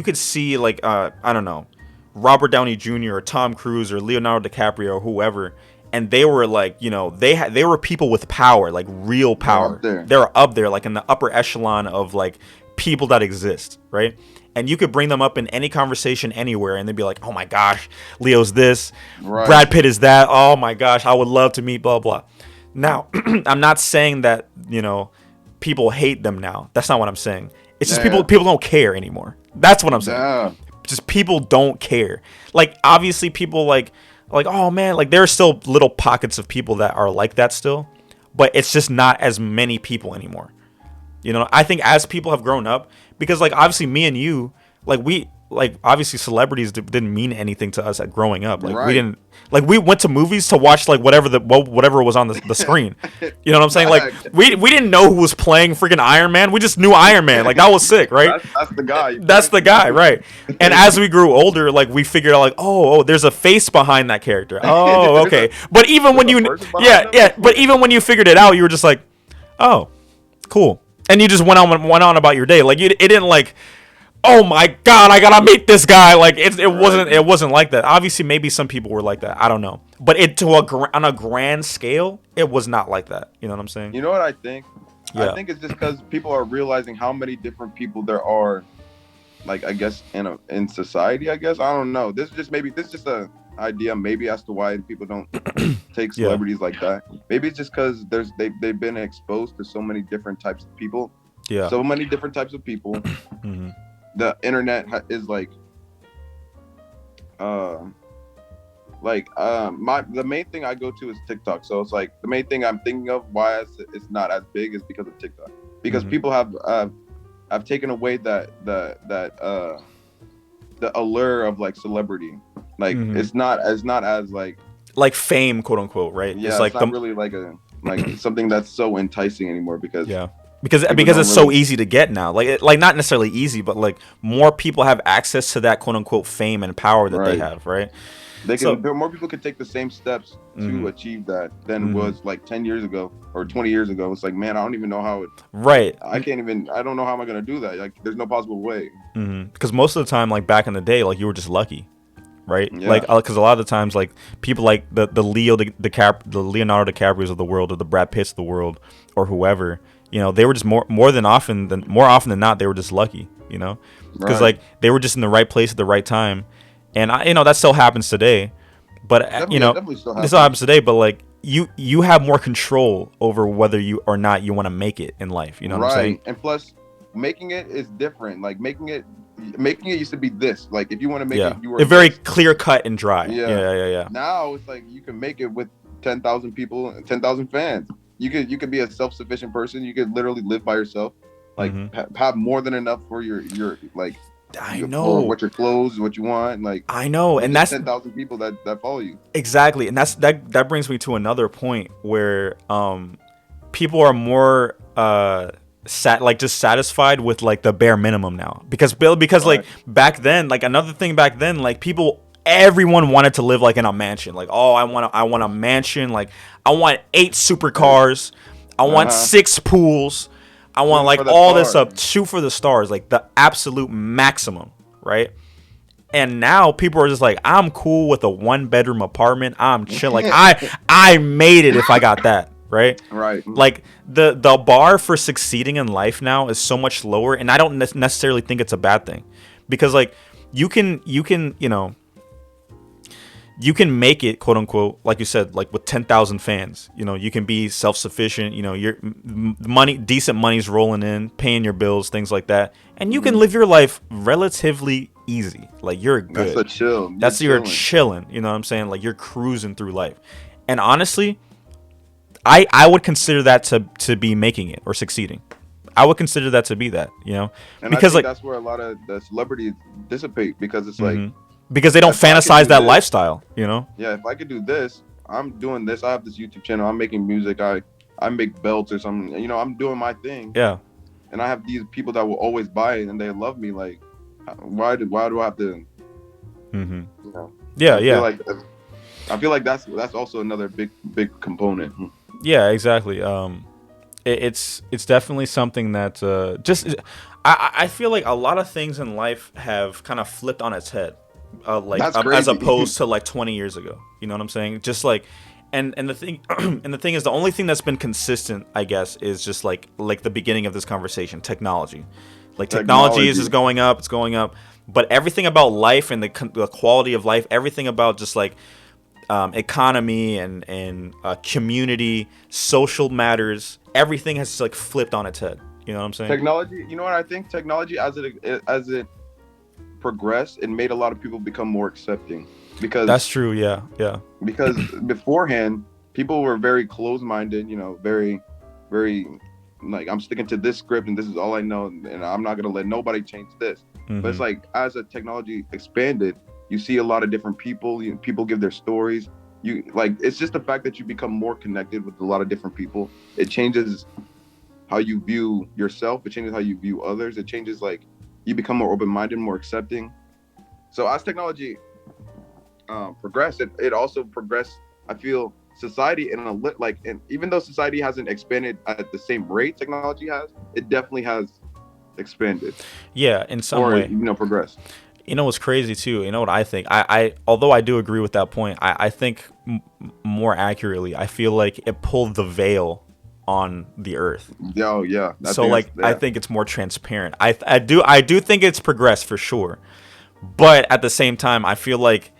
could see I don't know, Robert Downey Jr. or Tom Cruise or Leonardo DiCaprio or whoever, and they were like, they were people with power, like real power. They were up there, like in the upper echelon of like people that exist, right? And you could bring them up in any conversation anywhere, and they'd be like, "Oh my gosh, Leo's this, right. Brad Pitt is that. Oh my gosh, I would love to meet blah blah." Now, I'm not saying that people hate them now. That's not what I'm saying. It's just people don't care anymore. That's what I'm saying. Just people don't care. Like, obviously, people like, oh man, like there are still little pockets of people that are like that still, but it's just not as many people anymore. I think as people have grown up, because like obviously me and you, obviously celebrities didn't mean anything to us at growing up. Like we didn't, we went to movies to watch like whatever was on the screen. You know what I'm saying? Like we didn't know who was playing freaking Iron Man. We just knew Iron Man. Like that was sick, right? That's the guy. That's the guy, right? And as we grew older, like we figured out like, oh, there's a face behind that character. Oh, okay. But even when but even when you figured it out, you were just like, oh, cool. And you just went on about your day. Like it didn't like, oh my god, I gotta meet this guy. Like it wasn't like that. Obviously, maybe some people were like that. I don't know. But on a grand scale, it was not like that. You know what I'm saying? You know what I think? Yeah. I think it's just because people are realizing how many different people there are. Like, I guess in society. I guess I don't know. This is just a idea maybe as to why people don't take celebrities like that. Maybe it's just because they've been exposed to so many different types of people. Yeah. So many different types of people. Mm-hmm. The internet is the main thing I go to is TikTok. So it's like the main thing I'm thinking of why it's not as big is because of TikTok. Because people have taken away the allure of like celebrity. Like it's not as like fame, quote unquote, right? Yeah, it's not really like something that's so enticing anymore because it's so easy to get now. Like not necessarily easy, but like more people have access to that quote unquote fame and power that they have, right? More people could take the same steps to achieve that than was like 10 years ago or 20 years ago. It's like, man, I don't even know how it. Right. I don't know how am I gonna do that. Like, there's no possible way. Because most of the time, like back in the day, like you were just lucky. Right, like because a lot of the times, like people like the Leonardo DiCaprios of the world, or the Brad Pitts of the world, or whoever, they were just more often than not, they were just lucky, because like they were just in the right place at the right time, and that still happens today, but definitely still it still happens today, but like you have more control over whether you or not you want to make it in life, you know what I'm saying? And plus, making it is different. Like making it used to be this. Like if you want to make it, you were very clear cut and dry. Yeah. Now it's like you can make it with 10,000 people, 10,000 fans. You could be a self-sufficient person. You could literally live by yourself. Like have more than enough for your like. I know what your clothes, what you want. Like I know, and that's 10,000 people that follow you. Exactly, and that brings me to another point where people are more just satisfied with like the bare minimum now, because like back then, like another thing back then, like everyone wanted to live like in a mansion. Like, oh, I want a mansion. Like I want 8 supercars. I want 6 pools. I want like all this stuff. Shoot for the stars, like the absolute maximum, right? And now people are just like, I'm cool with a 1-bedroom apartment. I'm chill. Like I made it if I got that. Right. Like the bar for succeeding in life now is so much lower, and I don't necessarily think it's a bad thing, because like you can make it, quote unquote, like you said, like with 10,000 fans. You can be self-sufficient. Your decent money's rolling in, paying your bills, things like that, and you can live your life relatively easy. Like you're good. That's a chill. You're chilling. You know what I'm saying? Like you're cruising through life, and honestly, I would consider that to be making it or succeeding. I would consider that to be that, And because I think that's where a lot of the celebrities dissipate, because it's like because they don't fantasize that lifestyle, you know? Yeah, if I could do this, I'm doing this. I have this YouTube channel. I'm making music. I make belts or something. You know, I'm doing my thing. Yeah. And I have these people that will always buy it and they love me. Like, why do I have to? Mm-hmm. You know. Yeah, I feel like that's also another big component. Yeah, exactly. It's definitely something that I feel like a lot of things in life have kind of flipped on its head, as opposed to like 20 years ago. You know what I'm saying? Just like, and the thing and the thing is, the only thing that's been consistent, I guess, is just like the beginning of this conversation, technology. Like technology is just going up, it's going up, but everything about life and the quality of life, everything about just like economy and community, social matters, everything has like flipped on its head. You know what I'm saying? Technology, you know what I think? Technology, as it progressed, it made a lot of people become more accepting. Because that's true. Yeah. Because beforehand, people were very closed-minded. You know, very, very like, I'm sticking to this script and this is all I know, and I'm not gonna let nobody change this. Mm-hmm. But it's like, as the technology expanded, you see a lot of different people. People give their stories. It's just the fact that you become more connected with a lot of different people. It changes how you view yourself. It changes how you view others. It changes, like, you become more open-minded, more accepting. So as technology progressed, it also progressed, I feel, society and even though society hasn't expanded at the same rate technology has, it definitely has expanded. Yeah, in some way. Progressed. You know what's crazy too? You know what I think? I although I do agree with that point, I think more accurately, I feel like it pulled the veil on the earth. Oh yeah. I think it's more transparent. I do think it's progressed for sure, but at the same time, I feel like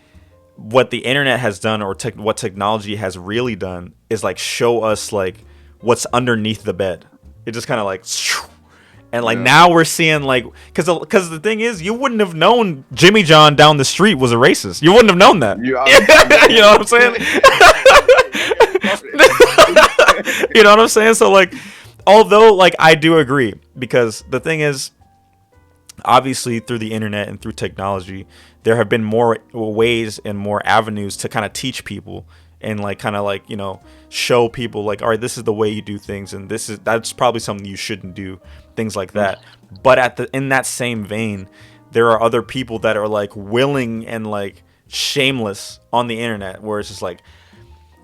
what the internet has done, or what technology has really done, is like show us like what's underneath the bed. It just kind of like. And like now we're seeing like, because the thing is, you wouldn't have known Jimmy John down the street was a racist. You wouldn't have known that. You know what I'm saying? You know what I'm saying? So like, although like I do agree, because the thing is, obviously through the internet and through technology, there have been more ways and more avenues to kind of teach people and like kind of like, you know, show people like, all right, this is the way you do things, and that's probably something you shouldn't do, things like that. But in that same vein, there are other people that are like willing and like shameless on the internet, where it's just like,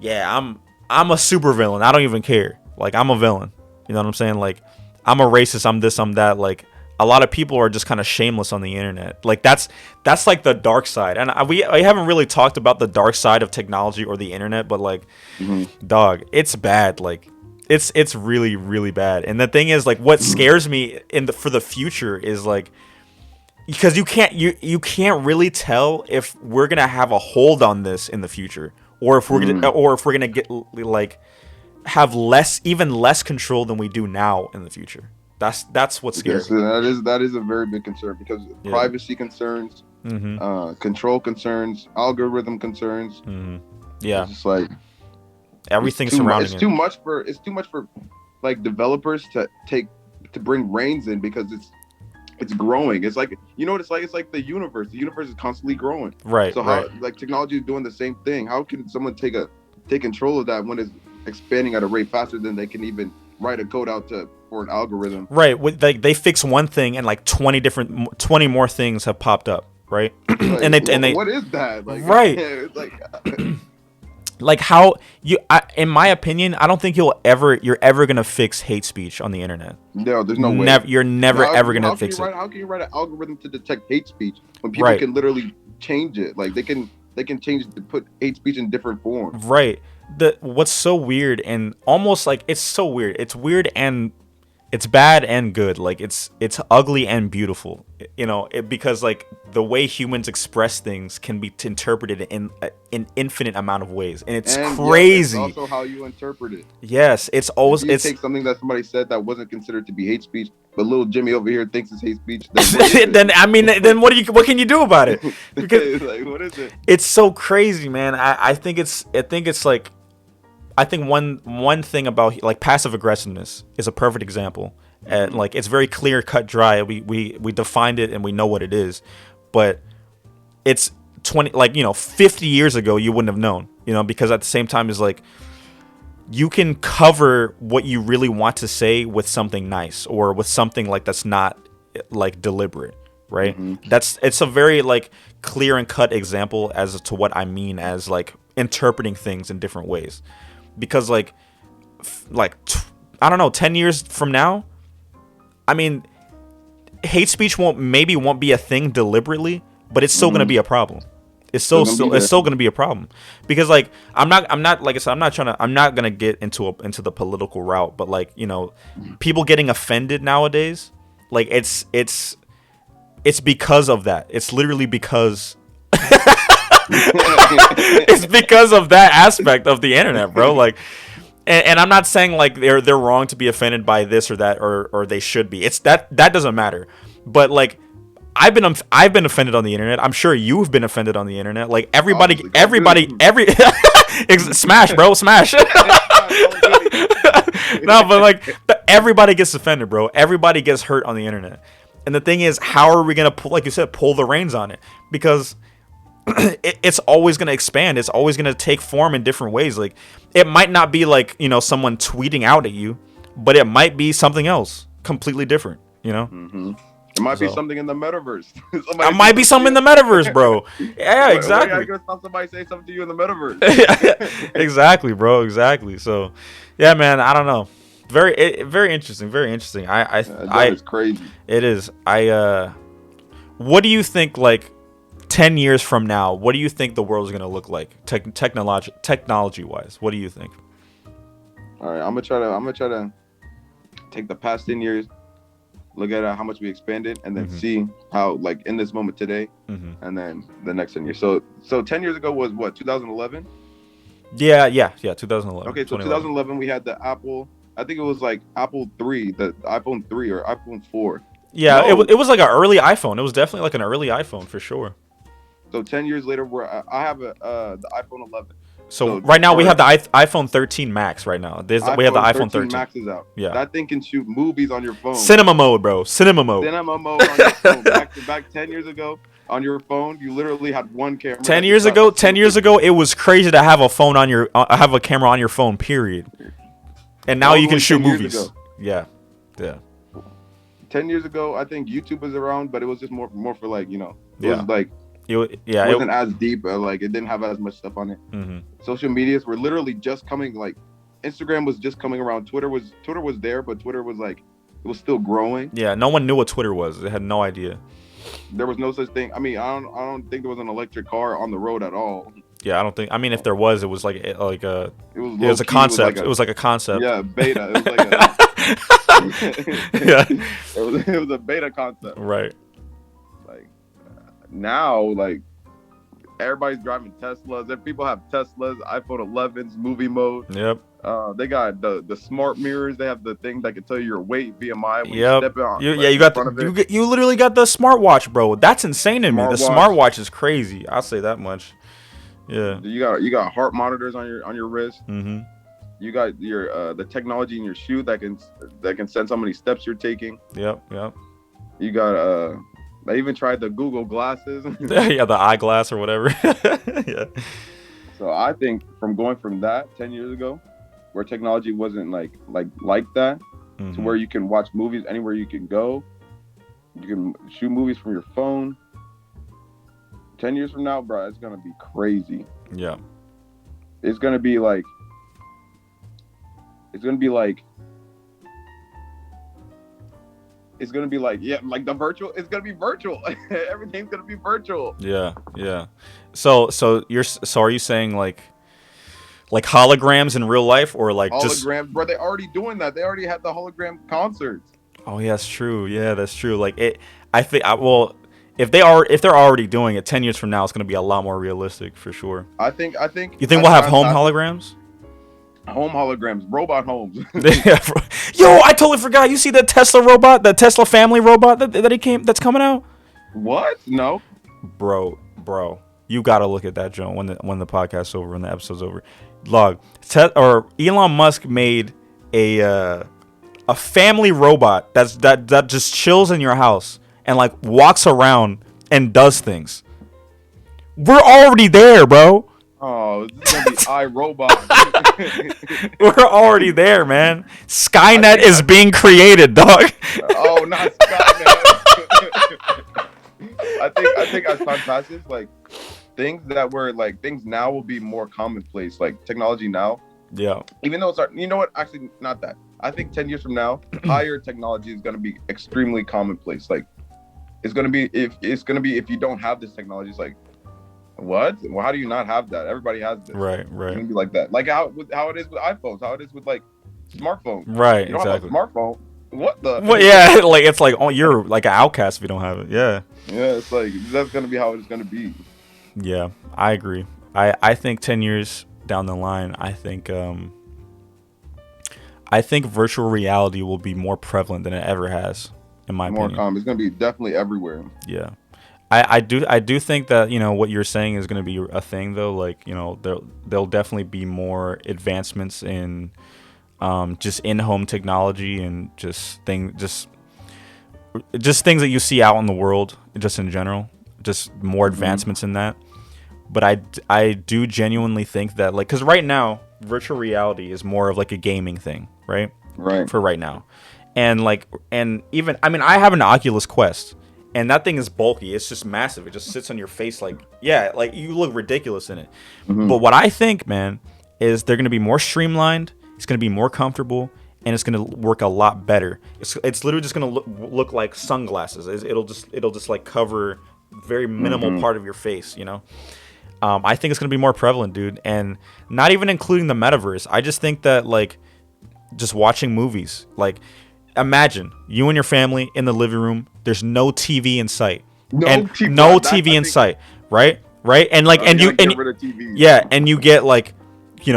yeah, I'm a super villain, I don't even care, like I'm a villain, you know what I'm saying? Like I'm a racist, I'm this, I'm that. Like a lot of people are just kind of shameless on the internet. Like that's like the dark side. And I haven't really talked about the dark side of technology or the internet, but like, dog, it's bad. Like it's really, really bad. And the thing is, like, what scares me for the future is like, because you can't really tell if we're gonna have a hold on this in the future, or if we're gonna get like have even less control than we do now in the future. That's what's scary. Yes, that is a very big concern, because privacy concerns, control concerns, algorithm concerns. Yeah, it's just like everything surrounding it. It's too much for like developers to bring reins in, because it's growing. It's like, you know what it's like? It's like the universe. The universe is constantly growing. Right. So how like technology is doing the same thing? How can someone take control of that when it's expanding at a rate faster than they can even write a code out for an algorithm? Right. They fix one thing and like 20 more things have popped up. Right. Like, and they what is that? Like, right. It's like like how in my opinion, I don't think you're ever gonna fix hate speech on the internet. No, there's no way. You're never ever gonna fix it. How can you write an algorithm to detect hate speech when people can literally change it? Like they can change it to put hate speech in different forms. Right. What's so weird, and almost like it's so weird. It's weird and it's bad and good. Like it's ugly and beautiful. You know, because like the way humans express things can be interpreted in an infinite amount of ways, and it's crazy. It's also how you interpret it. Yes, it's always. If you take something that somebody said that wasn't considered to be hate speech, but little Jimmy over here thinks it's hate speech. Then what can you do about it? Because like, what is it? It's so crazy, man. I think one thing about like passive aggressiveness is a perfect example, and like it's very clear, cut, dry. We defined it and we know what it is, but it's 50 years ago, you wouldn't have known, because at the same time is like, you can cover what you really want to say with something nice or with something like that's not like deliberate, right? It's a very like clear and cut example as to what I mean as like interpreting things in different ways, because like I don't know, 10 years from now, I mean, hate speech won't be a thing deliberately, but it's still going to be a problem. It's still going to be a problem, because like I'm not like I said, I'm not going to get into the political route, but like, people getting offended nowadays, like it's because of that. It's literally because it's because of that aspect of the internet, bro. Like, and I'm not saying like they're wrong to be offended by this or that, or they should be. It's that doesn't matter. But like, I've been offended on the internet. I'm sure you've been offended on the internet. Like every smash, bro, smash. No, but like everybody gets offended, bro. Everybody gets hurt on the internet. And the thing is, how are we gonna like you said, pull the reins on it? Because it's always going to expand. It's always going to take form in different ways. Like, it might not be like, someone tweeting out at you, but it might be something else completely different, It might be something in the metaverse. It might be something in the metaverse, bro. Yeah, exactly. I guess somebody say something to you in the metaverse. Exactly, bro. Exactly. So, yeah, man, I don't know. Very interesting. Very interesting. That is crazy. It is. What do you think, like, 10 years from now, what do you think the world is going to look like technology wise? What do you think? All right, I'm gonna try to take the past 10 years, look at how much we expanded, and then see how, like, in this moment today, and then the next 10 years. So 10 years ago was what, 2011? Yeah, 2011. Okay, so 2011 we had the Apple. I think it was like Apple 3, the iPhone 3 or iPhone 4. Yeah, no. It was like an early iPhone. It was definitely like an early iPhone for sure. So 10 years later, I have the iPhone 11. So right now we have the iPhone 13 Max. Right now, we have the iPhone 13 Max is out. Yeah, that thing can shoot movies on your phone. Cinema mode, bro. Cinema mode on your phone. Back 10 years ago, on your phone, you literally had one camera. 10 years ago, it was crazy to have a phone on have a camera on your phone. Period. And now you can shoot movies. Yeah. 10 years ago, I think YouTube was around, but it was just more for like, it was like. It wasn't as deep, like it didn't have as much stuff on it. Social medias were literally just coming, like Instagram was just coming around. Twitter was there, but Twitter was like, it was still growing. Yeah, no one knew what Twitter was. They had no idea. There was no such thing. I mean, I don't think there was an electric car on the road at all. Yeah, I don't think. I mean, if there was, it was like a concept. It was like a concept. Yeah, beta. It was like yeah. It was a beta concept. Right. Now, like, everybody's driving Teslas. If people have Teslas, iPhone 11s, movie mode. Yep. They got the smart mirrors. They have the thing that can tell you your weight, BMI. When you step on. You literally got the smartwatch, bro. That's insane to me. The smartwatch is crazy. I'll say that much. Yeah. You got heart monitors on your wrist. You got your the technology in your shoe that can sense how many steps you're taking. Yep. You got I even tried the Google glasses. Yeah, the eyeglass or whatever. Yeah. So I think from going from that 10 years ago, where technology wasn't like that, to where you can watch movies anywhere you can go, you can shoot movies from your phone. 10 years from now, bro, it's gonna be crazy. Yeah. It's gonna be like like the virtual. It's gonna be virtual. Everything's gonna be virtual. Yeah. So are you saying like holograms in real life, or like holograms? Bro, they're already doing that. They already had the hologram concerts. Oh yeah, that's true. Yeah, that's true. Like I think if they're already doing it, 10 years from now, it's gonna be a lot more realistic for sure. I think. You think we'll have home holograms? Home holograms, robot homes. Yo, I totally forgot. You see the Tesla robot, the Tesla family robot that's coming out? What? No. Bro, you gotta look at that, Joe. When the podcast's over, when the episode's over, Elon Musk made a family robot that just chills in your house and like walks around and does things. We're already there, bro. Oh, this is gonna be iRobot. We're already there, man. I Skynet think is being created, dog. oh, not Skynet. I think as time passes, like things that were like things now will be more commonplace. Like technology now, Yeah. even though it's you know what? Actually, not that. I think 10 years from now, higher technology is gonna be extremely commonplace. Like it's gonna be if you don't have this technology, it's like what? Well, how do you not have that? Everybody has this. Right. It's gonna be like that. Like how it is with iPhones, how it is with like smartphones. Right. You don't Exactly. have a smartphone. What the? Well, yeah, like it's like, oh, you're like an outcast if you don't have it. Yeah. Yeah, it's like that's gonna be how it's gonna be. Yeah, I agree. I think 10 years down the line, I think virtual reality will be more prevalent than it ever has, in my More opinion. common. It's gonna be definitely everywhere. Yeah. I do think that, what you're saying is going to be a thing though. Like, there'll definitely be more advancements in just in-home technology and just things that you see out in the world, just in general, just more advancements in that. But I do genuinely think that, like, because right now virtual reality is more of like a gaming thing, right? Right. For right now. And even, I mean, I have an Oculus Quest, and that thing is bulky. It's just massive. It just sits on your face like, yeah, like you look ridiculous in it. But what I think, man, is they're going to be more streamlined. It's going to be more comfortable, and it's going to work a lot better. It's literally just going to look like sunglasses. It'll just like cover very minimal part of your face, I think it's going to be more prevalent, dude. And not even including the metaverse. I just think that, like, just watching movies, like, imagine you and your family in the living room. There's no TV in sight, no TV in sight, right? And like, and you get like,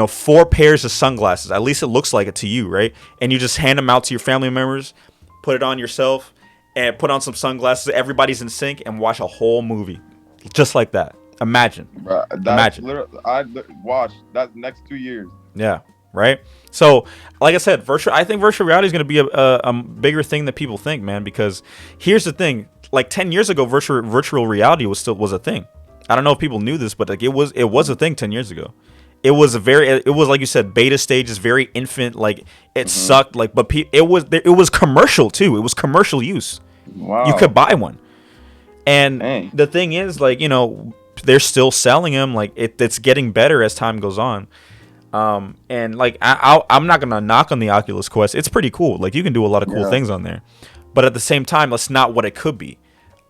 4 pairs of sunglasses. At least it looks like it to you, right? And you just hand them out to your family members, put it on yourself, and put on some sunglasses. Everybody's in sync and watch a whole movie, just like that. Imagine. Imagine. I watched that next 2 years. Yeah. Right. So, like I said, I think virtual reality is going to be a bigger thing than people think, man. Because here's the thing: like 10 years ago, virtual reality was a thing. I don't know if people knew this, but like it was a thing 10 years ago. It was like you said, beta stages, very infant. Like it sucked. Like, but it was commercial too. It was commercial use. Wow. You could buy one. And the thing is, like, they're still selling them. Like it's getting better as time goes on. And like I'm not gonna knock on the Oculus Quest. It's pretty cool. Like you can do a lot of cool things on there, but at the same time, that's not what it could be.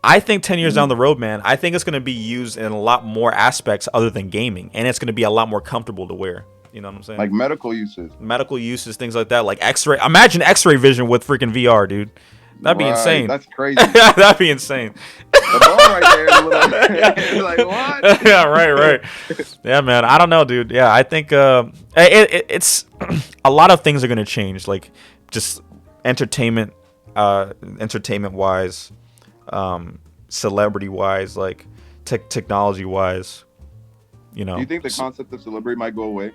I think 10 years down the road, man, I think it's gonna be used in a lot more aspects other than gaming, and it's gonna be a lot more comfortable to wear. You know what I'm saying? Like medical uses, things like that. Like X-ray. Imagine X-ray vision with freaking VR, dude. That'd be insane. That's crazy. That'd be insane. The ball right there is like what? Yeah, right. Yeah, man. I don't know, dude. Yeah, I think it's a lot of things are gonna change, like just entertainment wise, celebrity wise, like technology wise. Do you think the concept of celebrity might go away?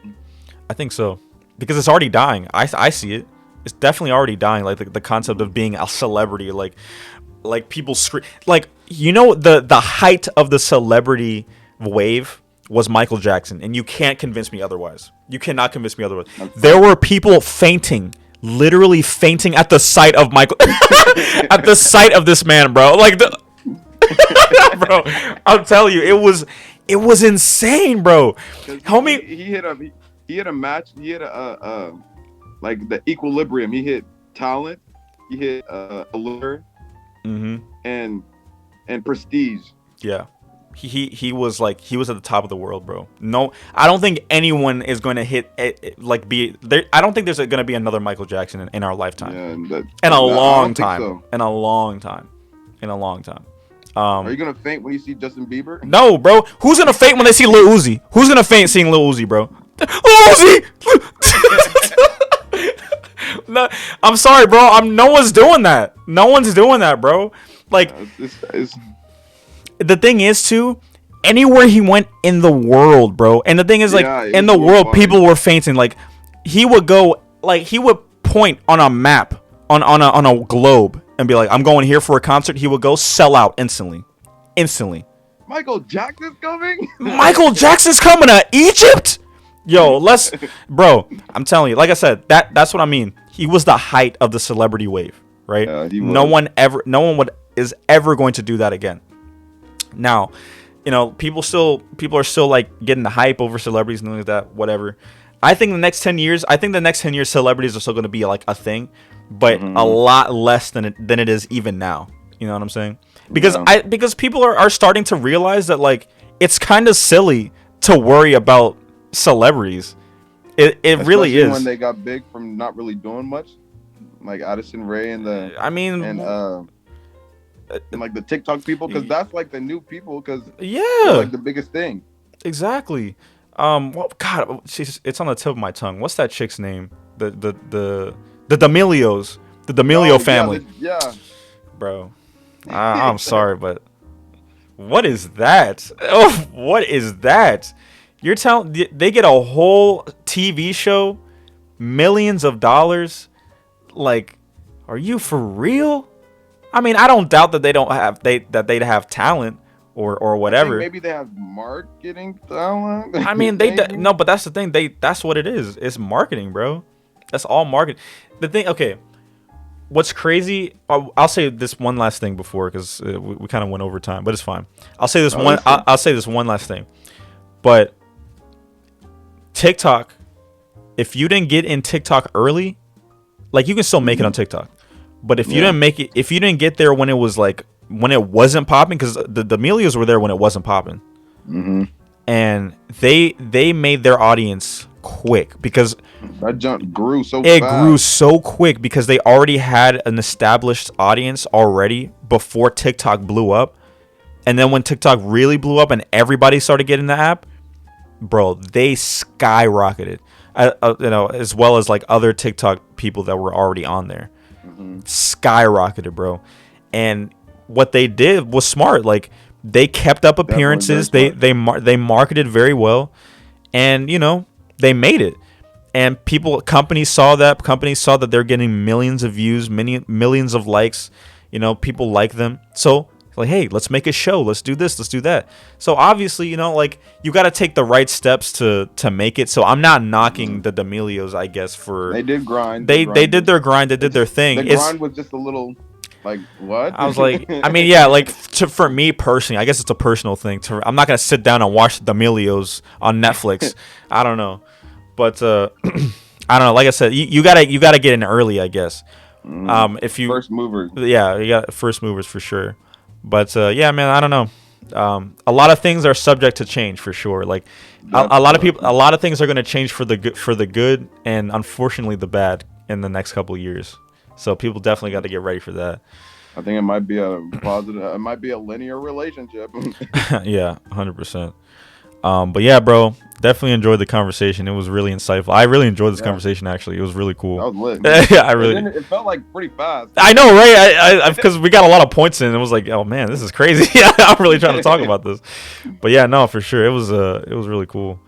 I think so, because it's already dying. I see it. It's definitely already dying. Like the concept of being a celebrity, like people scream, like the height of the celebrity wave was Michael Jackson, and you can't convince me otherwise. You cannot convince me otherwise. There were people fainting, literally fainting at the sight of Michael, at the sight of this man, bro. Like bro, I'll tell you, it was insane, bro. Homie, he hit a match. He hit a like the equilibrium. He hit talent. He hit allure. And prestige. Yeah. He was at the top of the world, bro. No, I don't think anyone is going to hit like be there. I don't think there's going to be another Michael Jackson in our lifetime. Yeah, in a long time. So. In a long time. Are you gonna faint when you see Justin Bieber? No, bro. Who's gonna faint when they see Lil Uzi? Who's gonna faint seeing Lil Uzi, bro? Lil Uzi. No, I'm sorry, bro. No one's doing that. No one's doing that, bro. Like, the thing is, too, anywhere he went in the world, bro. And the thing is, like, in the world, people were fainting. Like, he would go, like, he would point on a map, on a globe, and be like, I'm going here for a concert. He would go sell out instantly. Michael Jackson's coming. Michael Jackson's coming to Egypt. Yo, bro. I'm telling you, like I said, that's what I mean. He was the height of the celebrity wave, right? No one is ever going to do that again. Now, people are still like getting the hype over celebrities and things like that, whatever. I think the next 10 years, celebrities are still going to be like a thing, but a lot less than it is even now. You know what I'm saying? Because people are starting to realize that like it's kind of silly to worry about celebrities. It really is. When they got big from not really doing much, like Addison Rae and like the TikTok people, because that's like the new people, because they're like the biggest thing. Exactly. Well, God, it's on the tip of my tongue. What's that chick's name? The D'Amelios, the D'Amelio family. Yeah, bro. I'm sorry, but what is that? Oh, what is that? You're telling they get a whole TV show, millions of dollars? Like, are you for real? I mean, I don't doubt that they'd have talent or whatever. Maybe they have marketing talent. I mean, no, but that's the thing. That's what it is. It's marketing, bro. That's all marketing. The thing, okay. What's crazy? I'll say this one last thing before, because we kind of went over time, but it's fine. I'll say this I'll say this one last thing. But TikTok, if you didn't get in TikTok early, like you can still make it on TikTok. But if you didn't get there when it wasn't popping, because the D'Amelios were there when it wasn't popping, and they made their audience quick, because that jump grew so fast. It fast. grew so quick because they already had an established audience already before TikTok blew up. And then when TikTok really blew up and everybody started getting the app, bro, they skyrocketed. As well as like other TikTok people that were already on there. Skyrocketed, bro. And what they did was smart. Like, they kept up appearances. They marketed very well, and they made it. And companies saw that they're getting millions of views, millions of likes. People like them. So like, hey, let's make a show. Let's do this. Let's do that. So obviously, like, you got to take the right steps to make it. So I'm not knocking the D'Amelios, I guess, for they did grind. They did their grind. They did their thing. The grind was just a little. Like, what? I was like, I mean, yeah, like for me personally, I guess it's a personal thing. I'm not gonna sit down and watch the D'Amelios on Netflix. I don't know, but I don't know. Like I said, you gotta get in early, I guess. If you first movers, yeah, you got first movers for sure. But yeah, man, I don't know. A lot of things are subject to change for sure. Like a lot of things are gonna change for the good, and unfortunately the bad in the next couple of years. So people definitely got to get ready for that. I think it might be a positive. It might be a linear relationship. Yeah, 100%. But yeah, bro, definitely enjoyed the conversation. It was really insightful. I really enjoyed this conversation. Actually, it was really cool. That was lit. Yeah, it felt like pretty fast. I know, right? Because we got a lot of points in. And it was like, oh man, this is crazy. I'm really trying to talk about this. But yeah, no, for sure, it was really cool.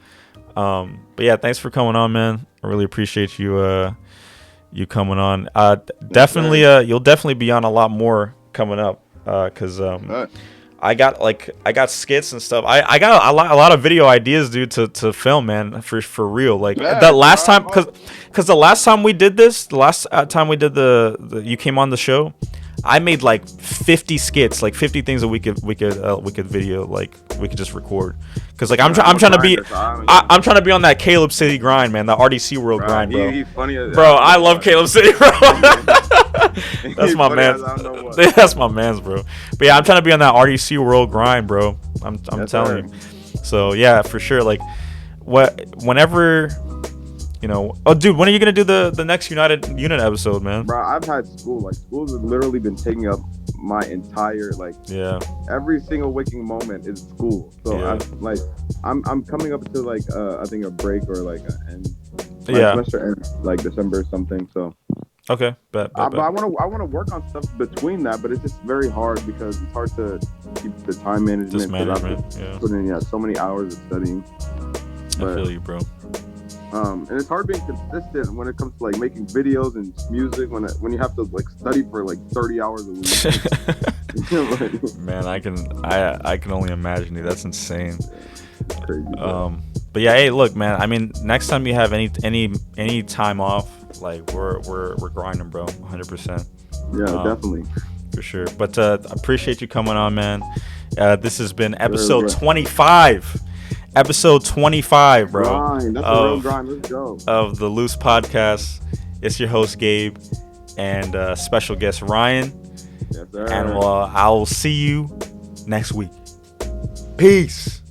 But yeah, thanks for coming on, man. I really appreciate you coming on. Definitely you'll definitely be on a lot more coming up, because I got skits and stuff. I got a lot of video ideas, dude, to film, man, for real. Like the last time, because the last time we did this, the you came on the show, I made like 50 skits, like 50 things that we could video, like we could just record. Cause like I'm trying to be on that Caleb City grind, man, the RDC World grind, bro. He's funny bro, I love Caleb City, bro. That's my man. That's my man's, bro. But yeah, I'm trying to be on that RDC World grind, bro. I'm telling you. So yeah, for sure. Like, whenever. Oh, dude, when are you gonna do the next Unit episode, man? Bro, I've had school. Like, school's literally been taking up my entire every single waking moment is school. So I'm coming up to like I think a break or like an end. Semester ends like December or something. So okay, bet. But I want to work on stuff between that, but it's just very hard because it's hard to keep the time management. Just management, yeah. Putting in so many hours of studying. I feel you, bro. And it's hard being consistent when it comes to like making videos and music when you have to like study for like 30 hours a week. Man, I can only imagine it. That's insane. Crazy. Bro. But yeah, hey, look, man. I mean, next time you have any time off, like we're grinding, bro. 100%. Yeah, definitely. For sure. But I appreciate you coming on, man. This has been episode 25. Episode 25, bro. Grind. That's a real grind. Let's go. Of the Loose Podcast. It's your host, Gabe, and special guest, Ryan. Yes, sir. And I'll see you next week. Peace.